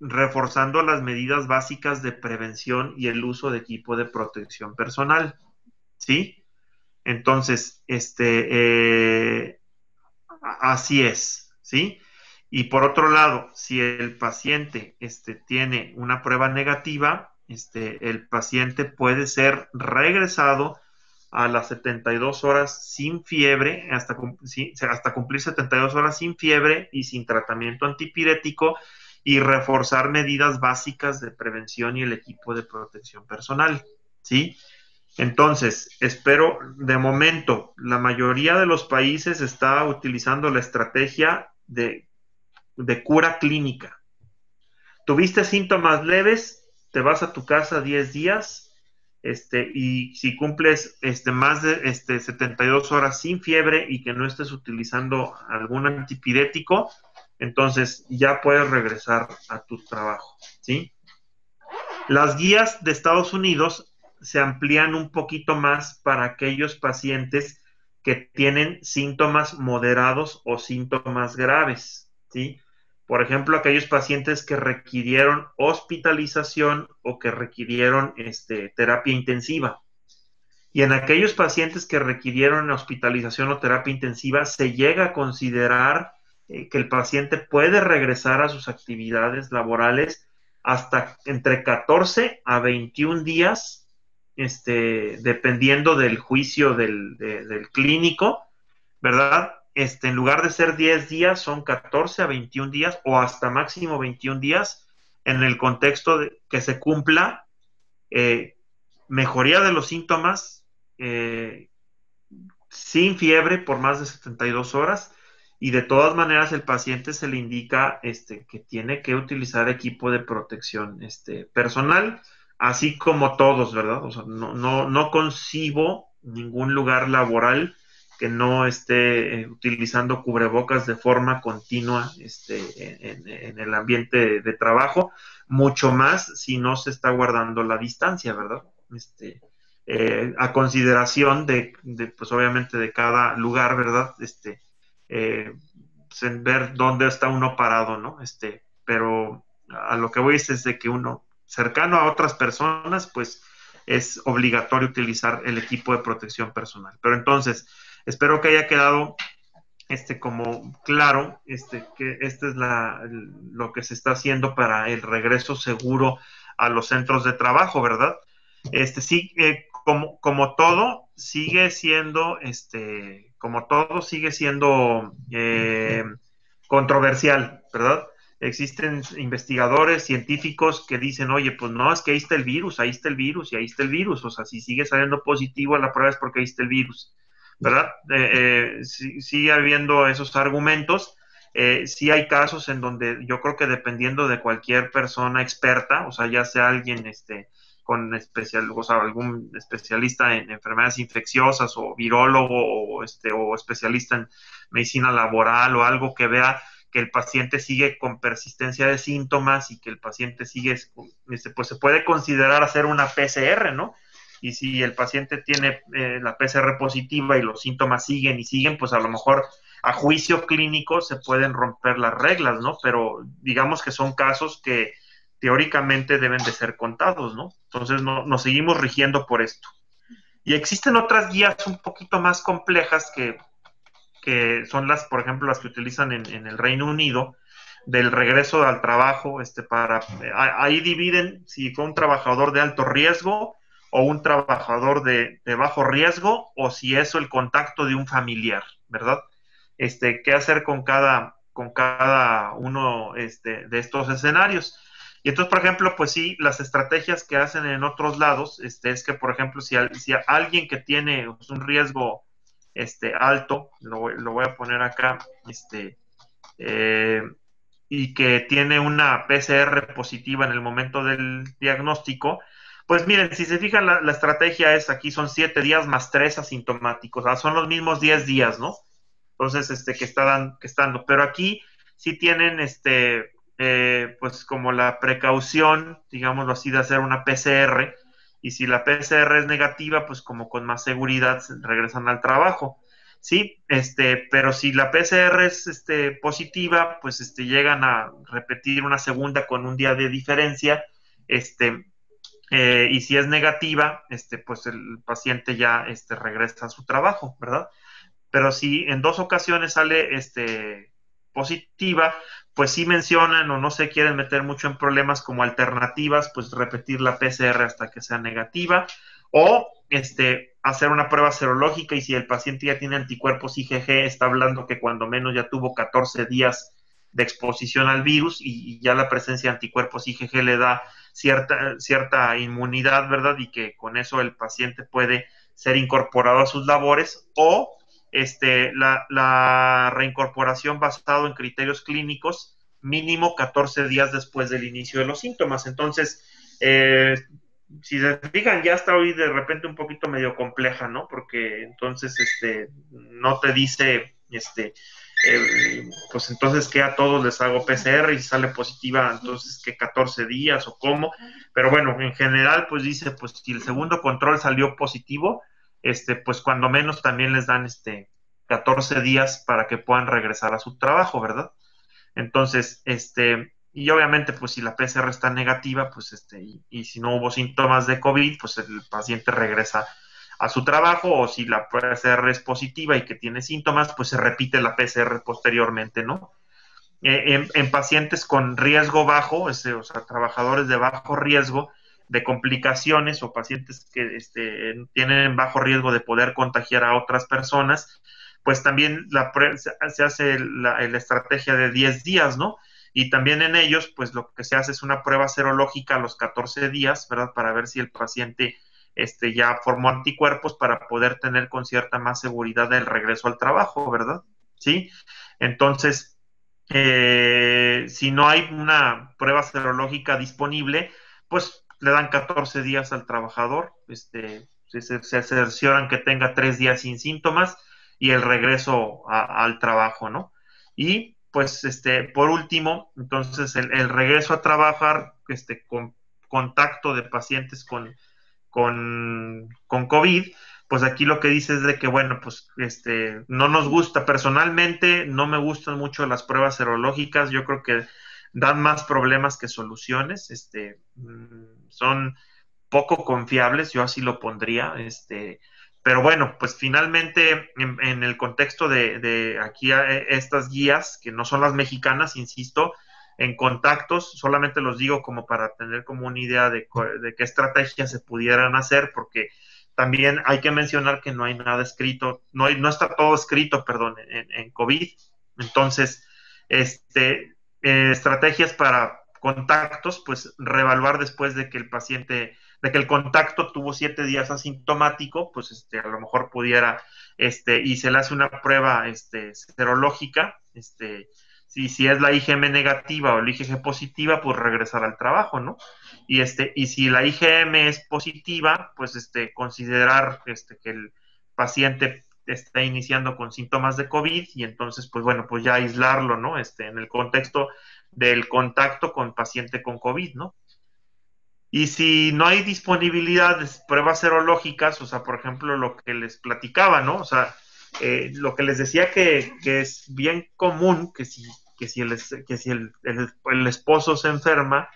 reforzando las medidas básicas de prevención y el uso de equipo de protección personal, ¿sí? Entonces, así es, ¿sí? Y por otro lado, si el paciente tiene una prueba negativa, el paciente puede ser regresado a las 72 horas sin fiebre, hasta cumplir 72 horas sin fiebre y sin tratamiento antipirético y reforzar medidas básicas de prevención y el equipo de protección personal, ¿sí? Entonces, espero, de momento, la mayoría de los países está utilizando la estrategia de cura clínica. Tuviste síntomas leves, te vas a tu casa 10 días, y si cumples más de 72 horas sin fiebre y que no estés utilizando algún antipirético, entonces ya puedes regresar a tu trabajo, ¿sí? Las guías de Estados Unidos se amplían un poquito más para aquellos pacientes que tienen síntomas moderados o síntomas graves, ¿sí? Por ejemplo, aquellos pacientes que requirieron hospitalización o que requirieron terapia intensiva. Y en aquellos pacientes que requirieron hospitalización o terapia intensiva, se llega a considerar que el paciente puede regresar a sus actividades laborales hasta entre 14 a 21 días, dependiendo del juicio del clínico, ¿verdad? En lugar de ser 10 días, son 14 a 21 días o hasta máximo 21 días en el contexto de que se cumpla eh, mejoría de los síntomas eh, sin fiebre por más de 72 horas y de todas maneras el paciente se le indica que tiene que utilizar equipo de protección personal, así como todos, ¿verdad? O sea, no concibo ningún lugar laboral que no esté utilizando cubrebocas de forma continua en el ambiente de trabajo, mucho más si no se está guardando la distancia, ¿verdad? A consideración pues obviamente de cada lugar, ¿verdad? Pues en ver dónde está uno parado, ¿no? Pero a lo que voy es de que uno cercano a otras personas, pues es obligatorio utilizar el equipo de protección personal. Pero entonces, espero que haya quedado como claro, que este es lo que se está haciendo para el regreso seguro a los centros de trabajo, ¿verdad? Sí, como todo sigue siendo, controversial, ¿verdad? Existen investigadores científicos que dicen, oye, pues no, es que ahí está el virus, ahí está el virus y ahí está el virus. O sea, si sigue saliendo positivo a la prueba es porque ahí está el virus, ¿verdad? Sigue habiendo esos argumentos. Sí hay casos en donde yo creo que dependiendo de cualquier persona experta, o sea, ya sea alguien o sea, algún especialista en enfermedades infecciosas o virólogo o especialista en medicina laboral o algo que vea que el paciente sigue con persistencia de síntomas y que el paciente sigue, pues se puede considerar hacer una PCR, ¿no? Y si el paciente tiene la PCR positiva y los síntomas siguen y siguen, pues a lo mejor a juicio clínico se pueden romper las reglas, ¿no? Pero digamos que son casos que teóricamente deben de ser contados, ¿no? Entonces nos seguimos rigiendo por esto. Y existen otras guías un poquito más complejas que son las, por ejemplo, las que utilizan en el Reino Unido, del regreso al trabajo, ahí dividen si fue un trabajador de alto riesgo o un trabajador de bajo riesgo, o si es el contacto de un familiar, ¿verdad? Qué hacer con cada uno de estos escenarios. Y entonces, por ejemplo, pues sí, las estrategias que hacen en otros lados, es que, por ejemplo, si alguien que tiene un riesgo alto, lo voy a poner acá, eh, y que tiene una PCR positiva en el momento del diagnóstico, pues miren, si se fijan, la estrategia es aquí son 7 días más 3 asintomáticos, o sea, son los mismos 10 días, ¿no? Entonces, que están, pero aquí sí tienen, pues como la precaución, digámoslo así, de hacer una PCR, y si la PCR es negativa, pues como con más seguridad regresan al trabajo. ¿sí? Pero si la PCR es positiva, pues llegan a repetir una segunda con un día de diferencia, y si es negativa, pues el paciente ya regresa a su trabajo, ¿verdad? Pero si en 2 ocasiones sale positiva, pues sí mencionan o no se quieren meter mucho en problemas como alternativas, pues repetir la PCR hasta que sea negativa, o hacer una prueba serológica, y si el paciente ya tiene anticuerpos IgG, está hablando que cuando menos ya tuvo 14 días de exposición al virus, y ya la presencia de anticuerpos IgG le da cierta inmunidad, ¿verdad? Y que con eso el paciente puede ser incorporado a sus labores, o la reincorporación basado en criterios clínicos mínimo 14 días después del inicio de los síntomas. Entonces, si se fijan, ya está hoy de repente un poquito medio compleja, ¿no? Porque entonces no te dice, pues entonces que a todos les hago PCR y si sale positiva, entonces que 14 días o cómo. Pero bueno, en general, pues dice, pues si el segundo control salió positivo, pues cuando menos también les dan 14 días para que puedan regresar a su trabajo, ¿verdad? Entonces, y obviamente, pues si la PCR está negativa, pues y si no hubo síntomas de COVID, pues el paciente regresa a su trabajo, o si la PCR es positiva y que tiene síntomas, pues se repite la PCR posteriormente, ¿no? En pacientes con riesgo bajo, o sea, trabajadores de bajo riesgo de complicaciones, o pacientes que tienen bajo riesgo de poder contagiar a otras personas, pues también se hace la estrategia de 10 días, ¿no? Y también en ellos, pues lo que se hace es una prueba serológica a los 14 días, ¿verdad? Para ver si el paciente ya formó anticuerpos, para poder tener con cierta más seguridad el regreso al trabajo, ¿verdad? ¿Sí? Entonces, si no hay una prueba serológica disponible, pues le dan 14 días al trabajador, se cercioran que tenga 3 días sin síntomas, y el regreso al trabajo, ¿no? Y pues por último, entonces el regreso a trabajar con contacto de pacientes con COVID, pues aquí lo que dice es de que, bueno, pues no nos gusta, personalmente no me gustan mucho las pruebas serológicas, yo creo que dan más problemas que soluciones, son poco confiables, yo así lo pondría, pero bueno, pues finalmente en el contexto de aquí estas guías, que no son las mexicanas, insisto, en contactos, solamente los digo como para tener como una idea de qué estrategias se pudieran hacer, porque también hay que mencionar que no hay nada escrito, no está todo escrito, perdón, en COVID. Entonces, estrategias para contactos, pues reevaluar después de que el contacto tuvo 7 días asintomático, pues a lo mejor pudiera, y se le hace una prueba serológica, si es la IgM negativa o la IgG positiva, pues regresar al trabajo, ¿no? Y si la IgM es positiva, pues considerar que el paciente está iniciando con síntomas de COVID, y entonces, pues bueno, pues ya aislarlo, ¿no? En el contexto del contacto con paciente con COVID, ¿no? Y si no hay disponibilidad de pruebas serológicas, o sea, por ejemplo, lo que les platicaba, ¿no? O sea, lo que les decía que es bien común que si el esposo se enferma,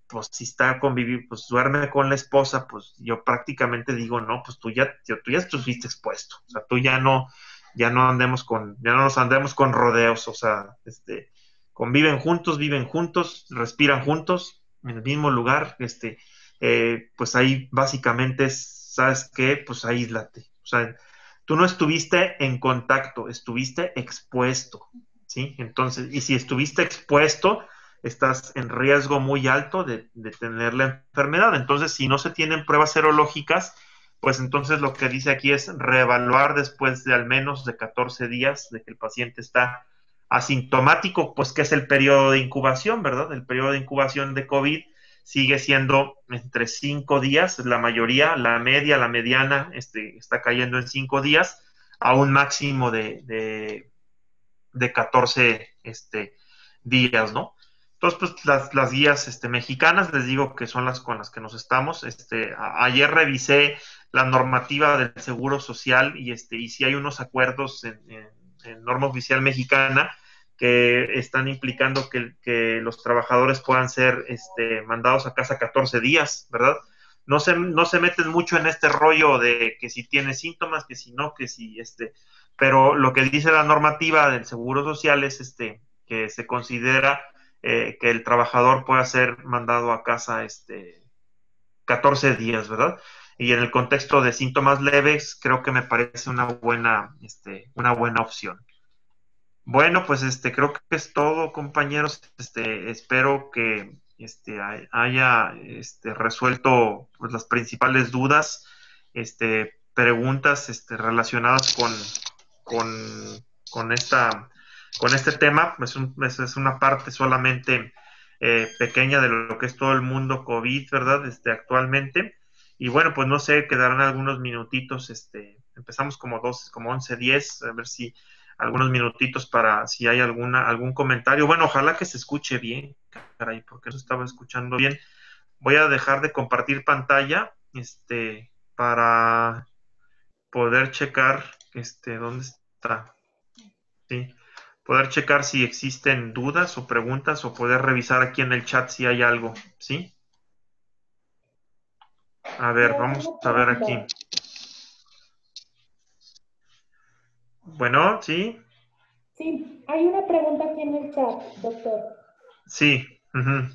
pues si está conviviendo, pues duerme con la esposa, pues yo prácticamente digo, no, pues tú ya estuviste expuesto, o sea, ya no nos andemos con rodeos, o sea, conviven juntos, viven juntos, respiran juntos, en el mismo lugar, pues ahí básicamente ¿sabes qué? Pues aíslate, o sea, tú no estuviste en contacto, estuviste expuesto, ¿sí? Entonces, y si estuviste expuesto, estás en riesgo muy alto de tener la enfermedad. Entonces, si no se tienen pruebas serológicas, pues entonces lo que dice aquí es reevaluar después de al menos de 14 días de que el paciente está asintomático, pues que es el periodo de incubación, ¿verdad? El periodo de incubación de COVID sigue siendo entre 5 días, la mayoría, la media, la mediana, está cayendo en 5 días, a un máximo de 14 días, ¿no? Entonces, pues las guías mexicanas, les digo que son las con las que nos estamos. Ayer revisé la normativa del Seguro Social y sí hay unos acuerdos en norma oficial mexicana que están implicando que los trabajadores puedan ser mandados a casa 14 días, ¿verdad? No se meten mucho en este rollo de que si tiene síntomas, que si no, que si pero lo que dice la normativa del Seguro Social es que se considera que el trabajador pueda ser mandado a casa 14 días, ¿verdad? Y en el contexto de síntomas leves, creo que me parece una buena opción. Bueno, pues creo que es todo, compañeros. Espero que haya resuelto pues, las principales dudas, preguntas relacionadas con, con esta con este tema. Es una parte solamente pequeña de lo que es todo el mundo COVID, ¿verdad? Actualmente. Y bueno, pues no sé, quedarán algunos minutitos. Empezamos como 11:10, a ver si algunos minutitos para si hay algún comentario. Bueno, ojalá que se escuche bien, caray, porque no se estaba escuchando bien. Voy a dejar de compartir pantalla, para poder checar, ¿dónde está? Sí, poder checar si existen dudas o preguntas o poder revisar aquí en el chat si hay algo, ¿sí? A ver, vamos a ver aquí. Bueno, ¿sí? Sí, hay una pregunta aquí en el chat, doctor. Sí. Uh-huh.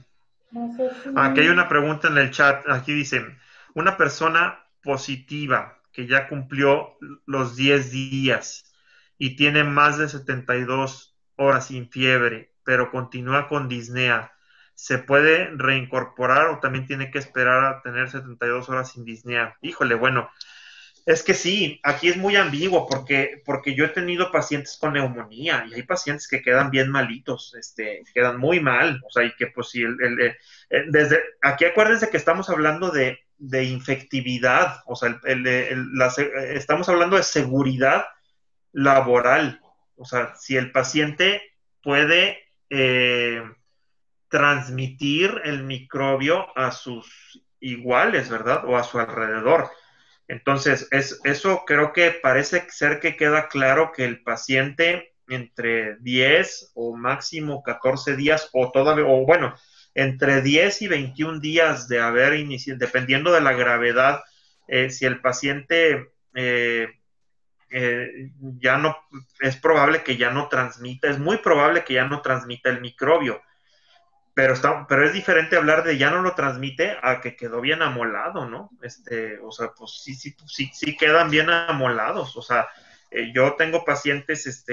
No sé si... Aquí hay una pregunta en el chat. Aquí dice, una persona positiva que ya cumplió los 10 días y tiene más de 72 horas sin fiebre, pero continúa con disnea, ¿se puede reincorporar o también tiene que esperar a tener 72 horas sin disnea? Híjole, bueno, es que sí, aquí es muy ambiguo porque yo he tenido pacientes con neumonía y hay pacientes que quedan bien malitos, quedan muy mal, o sea, y que pues si desde aquí acuérdense que estamos hablando de infectividad, o sea, estamos hablando de seguridad laboral, o sea, si el paciente puede transmitir el microbio a sus iguales, ¿verdad? O a su alrededor. Entonces, eso creo que parece ser que queda claro que el paciente entre 10 o máximo 14 días o todavía, o bueno, entre 10 y 21 días de haber iniciado, dependiendo de la gravedad, si el paciente ya no, es probable que ya no transmita, es muy probable que ya no transmita el microbio. Pero es diferente hablar de ya no lo transmite a que quedó bien amolado, ¿no? O sea, pues sí quedan bien amolados. O sea, yo tengo pacientes,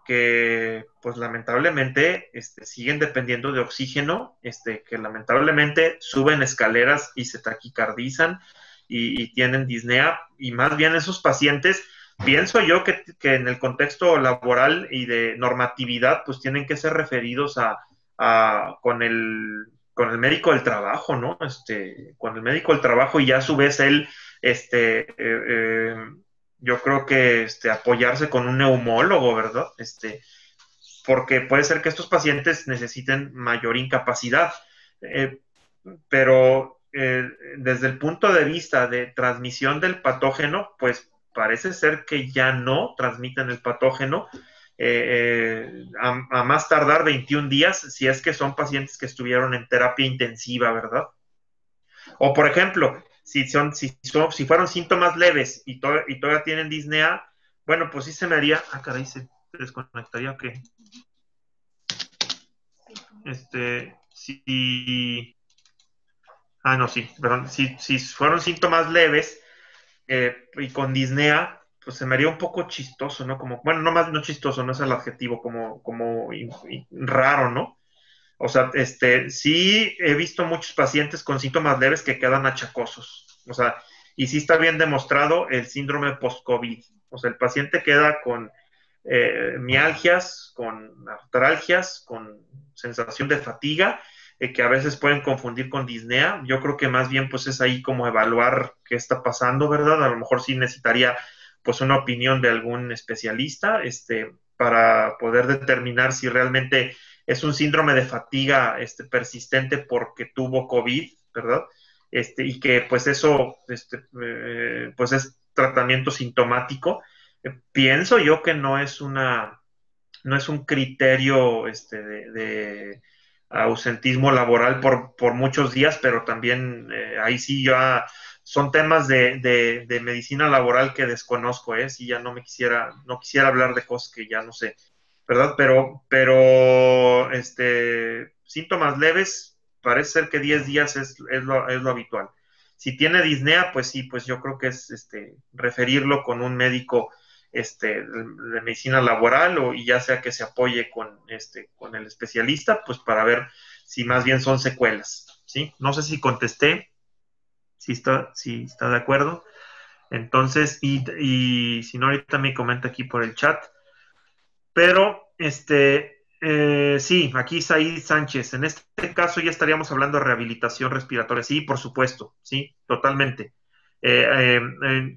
que pues lamentablemente, siguen dependiendo de oxígeno, que lamentablemente suben escaleras y se taquicardizan y tienen disnea, y más bien esos pacientes pienso yo que en el contexto laboral y de normatividad, pues tienen que ser referidos con el médico del trabajo, ¿no? Con el médico del trabajo y ya a su vez él, yo creo que apoyarse con un neumólogo, ¿verdad? Porque puede ser que estos pacientes necesiten mayor incapacidad, pero desde el punto de vista de transmisión del patógeno, pues parece ser que ya no transmiten el patógeno a más tardar 21 días, si es que son pacientes que estuvieron en terapia intensiva, ¿verdad? O por ejemplo, si fueron síntomas leves y todavía tienen disnea, bueno, pues sí se me haría, caray, se desconectaría, ¿qué? No, sí, perdón, si fueron síntomas leves y con disnea, pues se me haría un poco chistoso, ¿no? Como, bueno, no chistoso, no es el adjetivo, como raro, ¿no? O sea, sí he visto muchos pacientes con síntomas leves que quedan achacosos, o sea, y sí está bien demostrado el síndrome post-COVID, o sea, el paciente queda con mialgias, con artralgias, con sensación de fatiga, que a veces pueden confundir con disnea. Yo creo que más bien pues es ahí como evaluar qué está pasando, ¿verdad? A lo mejor sí necesitaría pues una opinión de algún especialista, para poder determinar si realmente es un síndrome de fatiga persistente porque tuvo COVID, ¿verdad? Y que pues eso pues es tratamiento sintomático. Pienso yo que no es un criterio de ausentismo laboral por muchos días, pero también ahí sí ya son temas de medicina laboral que desconozco, sí, ya no quisiera hablar de cosas que ya no sé, ¿verdad? Pero síntomas leves, parece ser que 10 días es lo habitual. Si tiene disnea, pues sí, pues yo creo que es referirlo con un médico de medicina laboral y ya sea que se apoye con el especialista, pues para ver si más bien son secuelas, ¿sí? No sé si contesté, si está de acuerdo. Entonces, y si no, ahorita me comenta aquí por el chat. Pero, sí, aquí Said Sánchez. En este caso ya estaríamos hablando de rehabilitación respiratoria. Sí, por supuesto, sí, totalmente.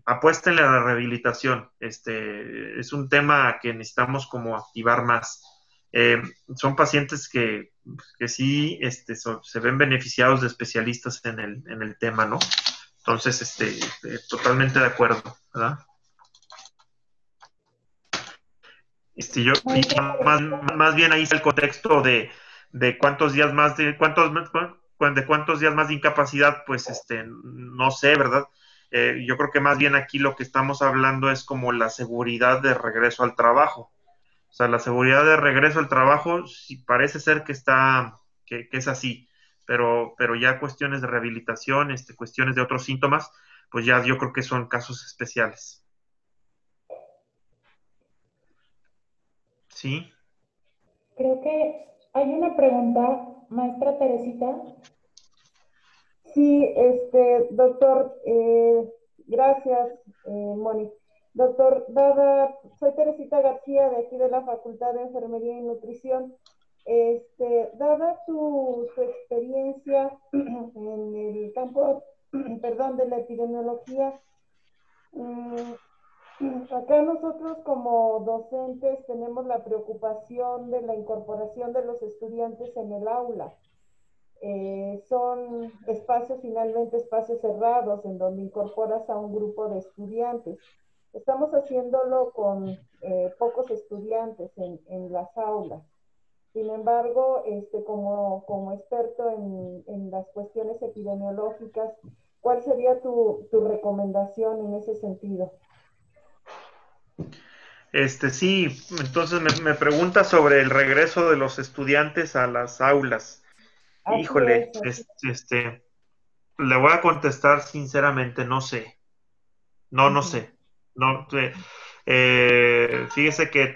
Apuéstenle a la rehabilitación. Es un tema que necesitamos como activar más. Eh, Son pacientes que sí se ven beneficiados de especialistas en el tema, ¿no? Entonces, totalmente de acuerdo, ¿verdad? Yo, y Maestra más bien ahí está el contexto de cuántos días más de cuántos días más de incapacidad, pues no sé, ¿verdad? Yo creo que más bien aquí lo que estamos hablando es como la seguridad de regreso al trabajo. O sea, la seguridad de regreso al trabajo sí parece ser que es así, pero ya cuestiones de rehabilitación, cuestiones de otros síntomas, pues ya yo creo que son casos especiales. ¿Sí? creo que hay una pregunta, maestra Teresita. Sí, doctor, gracias, Moni. Doctor Dada, soy Teresita García de aquí de la Facultad de Enfermería y Nutrición. Dada tu experiencia en el campo, perdón, de la epidemiología, mm, acá nosotros como docentes tenemos la preocupación de la incorporación de los estudiantes en el aula. Son espacios, finalmente espacios cerrados en donde incorporas a un grupo de estudiantes. Estamos haciéndolo con pocos estudiantes en las aulas. Sin embargo, como experto en las cuestiones epidemiológicas, ¿cuál sería tu recomendación en ese sentido? Sí, entonces me pregunta sobre el regreso de los estudiantes a las aulas. Así Híjole, es, así. le voy a contestar sinceramente, no sé. No, no Ujú. sé. No, fíjese que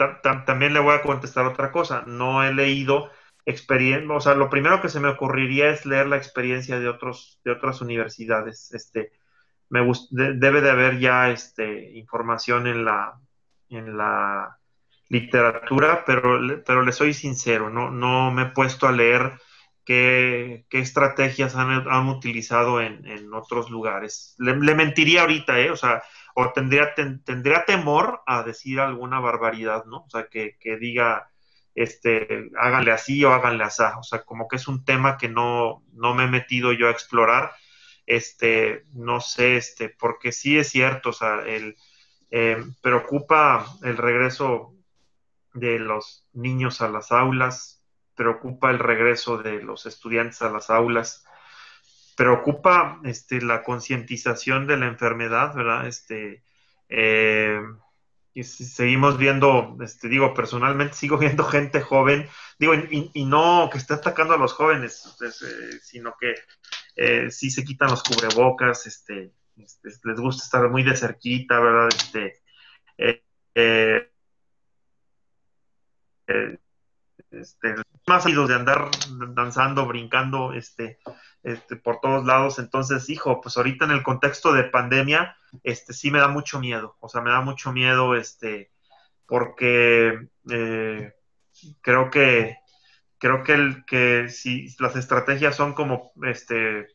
también le voy a contestar otra cosa. No he leído experiencia, o sea, lo primero que se me ocurriría es leer la experiencia de otras universidades. Debe de haber ya información en la literatura, pero le soy sincero, no me he puesto a leer qué estrategias han utilizado en otros lugares. Le mentiría ahorita, o sea, o tendría temor a decir alguna barbaridad, ¿no? O sea, que diga, háganle así o háganle así. O sea, como que es un tema que no me he metido yo a explorar, no sé, porque sí es cierto, o sea, preocupa el regreso de los niños a las aulas, preocupa el regreso de los estudiantes a las aulas, preocupa la concientización de la enfermedad, ¿verdad? Eh, y seguimos viendo, digo, personalmente sigo viendo gente joven, digo, y no que esté atacando a los jóvenes, sino que sí se quitan los cubrebocas, les gusta estar muy de cerquita, ¿verdad? Eh, eh, más idos de andar danzando, brincando, por todos lados. Entonces, hijo, pues ahorita en el contexto de pandemia, sí me da mucho miedo. O sea, me da mucho miedo, porque creo que que si las estrategias son como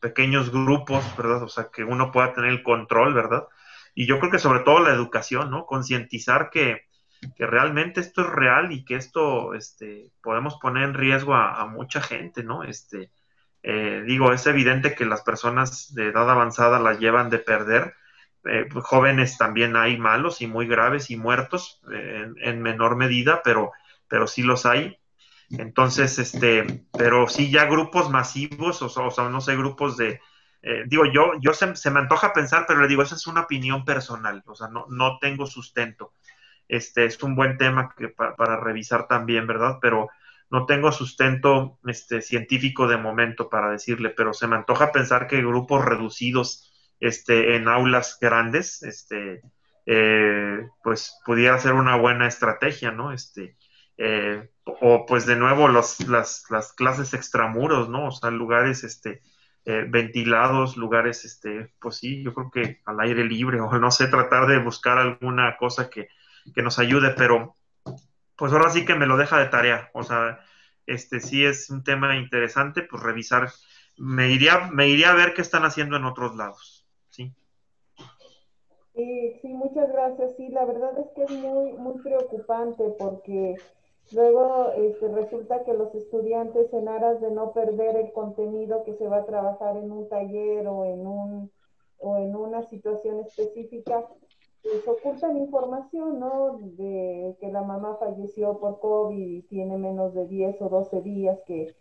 pequeños grupos, ¿verdad? O sea, que uno pueda tener el control, ¿verdad? Y yo creo que sobre todo la educación, ¿no? Concientizar que que realmente esto es real y que esto podemos poner en riesgo a mucha gente, ¿no? Digo, es evidente que las personas de edad avanzada la llevan de perder. Jóvenes también hay malos y muy graves y muertos en menor medida, pero sí los hay. Entonces, pero sí ya grupos masivos, o sea, no sé, grupos de, digo, se me antoja pensar, pero le digo, esa es una opinión personal, o sea, no tengo sustento. Es un buen tema para revisar también, ¿verdad? Pero no tengo sustento científico de momento para decirle, pero se me antoja pensar que grupos reducidos en aulas grandes, pues pudiera ser una buena estrategia, ¿no? O pues de nuevo las clases extramuros, ¿no? O sea, lugares ventilados, lugares, pues sí, yo creo que al aire libre, o no sé, tratar de buscar alguna cosa que nos ayude, pero pues ahora sí que me lo deja de tarea. O sea, sí es un tema interesante, pues revisar, me iría a ver qué están haciendo en otros lados, ¿sí? Sí, sí, muchas gracias. Sí, la verdad es que es muy, muy preocupante porque luego resulta que los estudiantes, en aras de no perder el contenido que se va a trabajar en un taller o en una situación específica, pues ocultan información, ¿no? De que la mamá falleció por COVID y tiene menos de 10 o 12 días que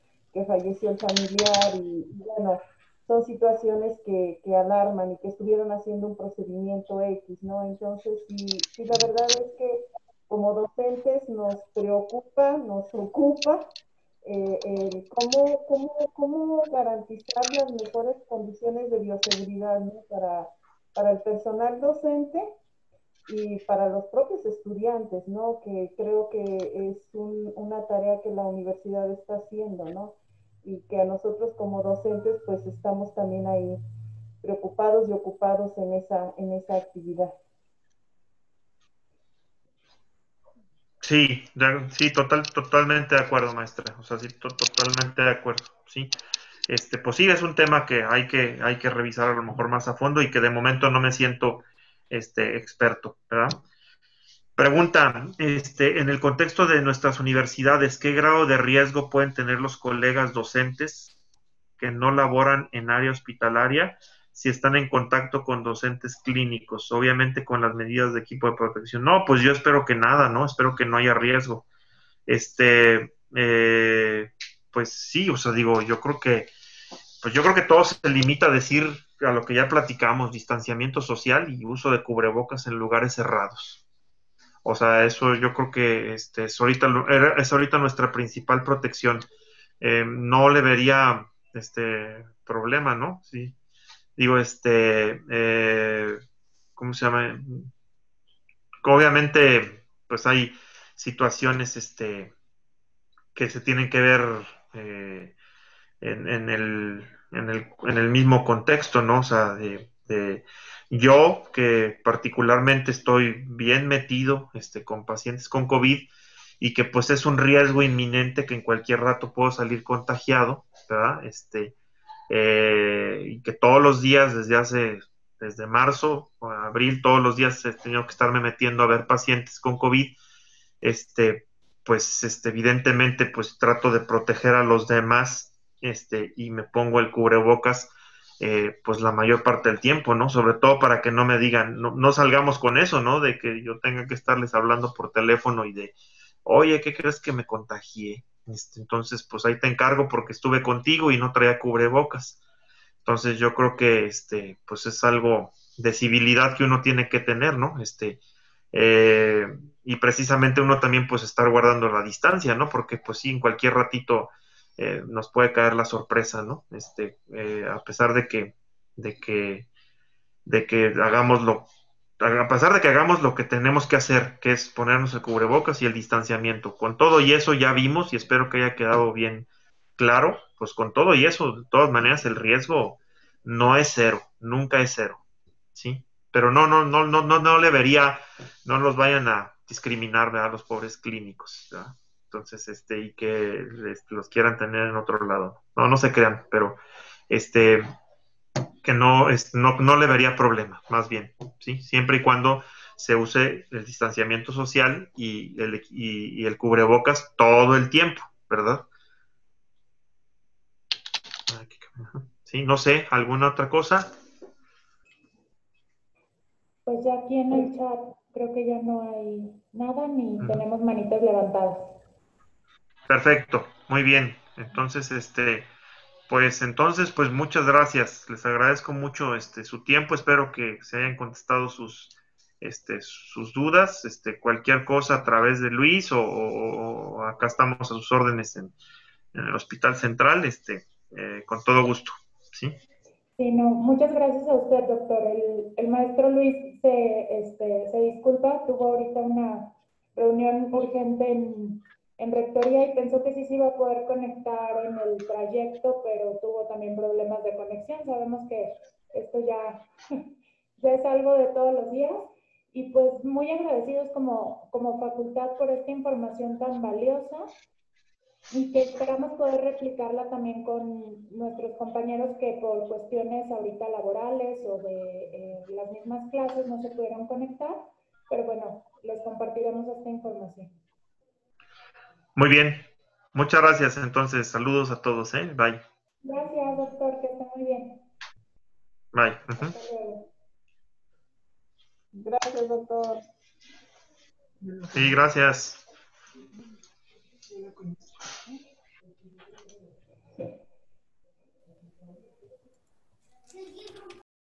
falleció el familiar y bueno, son situaciones que alarman y que estuvieron haciendo un procedimiento X, ¿no? Entonces, sí, sí, la verdad es que como docentes nos preocupa, nos ocupa cómo garantizar las mejores condiciones de bioseguridad, ¿no? Para el personal docente y para los propios estudiantes, ¿no? Que creo que es una tarea que la universidad está haciendo, ¿no? Y que a nosotros como docentes pues estamos también ahí preocupados y ocupados en esa actividad. Sí, sí, totalmente de acuerdo, maestra. O sea, sí, totalmente de acuerdo, sí. Pues sí, es un tema que hay que revisar a lo mejor más a fondo y que de momento no me siento, experto, ¿verdad? Pregunta, en el contexto de nuestras universidades, ¿qué grado de riesgo pueden tener los colegas docentes que no laboran en área hospitalaria si están en contacto con docentes clínicos? Obviamente con las medidas de equipo de protección. No, pues yo espero que nada, ¿no? Espero que no haya riesgo. Pues sí, o sea, digo, yo creo que todo se limita a decir a lo que ya platicamos, distanciamiento social y uso de cubrebocas en lugares cerrados. O sea, eso yo creo que es ahorita nuestra principal protección. No le vería problema, ¿no? Sí. Digo, ¿cómo se llama? Obviamente, pues hay situaciones que se tienen que ver en el mismo contexto, ¿no? O sea, yo que particularmente estoy bien metido con pacientes con COVID y que pues es un riesgo inminente que en cualquier rato puedo salir contagiado, ¿verdad? Y que todos los días desde marzo o abril, todos los días he tenido que estarme metiendo a ver pacientes con COVID, este, pues evidentemente pues trato de proteger a los demás, y me pongo el cubrebocas pues la mayor parte del tiempo, ¿no? Sobre todo para que no me digan, no salgamos con eso, ¿no? De que yo tenga que estarles hablando por teléfono y de, oye, ¿qué crees que me contagié? Entonces, pues ahí te encargo porque estuve contigo y no traía cubrebocas. Entonces, yo creo que pues es algo de civilidad que uno tiene que tener, ¿no? Eh, y precisamente uno también pues estar guardando la distancia, ¿no? Porque pues sí, en cualquier ratito nos puede caer la sorpresa, ¿no? A pesar de que, de que hagamos a pesar de que hagamos lo que tenemos que hacer, que es ponernos el cubrebocas y el distanciamiento. Con todo y eso ya vimos y espero que haya quedado bien claro, pues con todo y eso, de todas maneras, el riesgo no es cero, nunca es cero, ¿sí? Pero no le vería, no los vayan a discriminar, ¿verdad? Los pobres clínicos, ¿verdad? Entonces, y que los quieran tener en otro lado. No se crean, pero que no le vería problema, más bien, ¿sí? Siempre y cuando se use el distanciamiento social y el cubrebocas todo el tiempo, ¿verdad? Sí, no sé, ¿alguna otra cosa? Pues ya aquí en el chat creo que ya no hay nada ni tenemos manitas levantadas. Perfecto, muy bien. Entonces, pues muchas gracias. Les agradezco mucho su tiempo. Espero que se hayan contestado sus dudas. Cualquier cosa a través de Luis o acá estamos a sus órdenes en el Hospital Central, con todo gusto. ¿Sí? Sí, no, muchas gracias a usted, doctor. El maestro Luis se disculpa, tuvo ahorita una reunión urgente en rectoría y pensó que sí se iba a poder conectar en el trayecto, pero tuvo también problemas de conexión. Sabemos que esto ya, ya es algo de todos los días y pues muy agradecidos como facultad por esta información tan valiosa y que esperamos poder replicarla también con nuestros compañeros que por cuestiones ahorita laborales o de las mismas clases no se pudieron conectar, pero bueno, les compartiremos esta información. Muy bien. Muchas gracias. Entonces, saludos a todos, ¿eh? Bye. Gracias, doctor, que esté muy bien. Bye. Hasta luego. Gracias, doctor. Sí, gracias.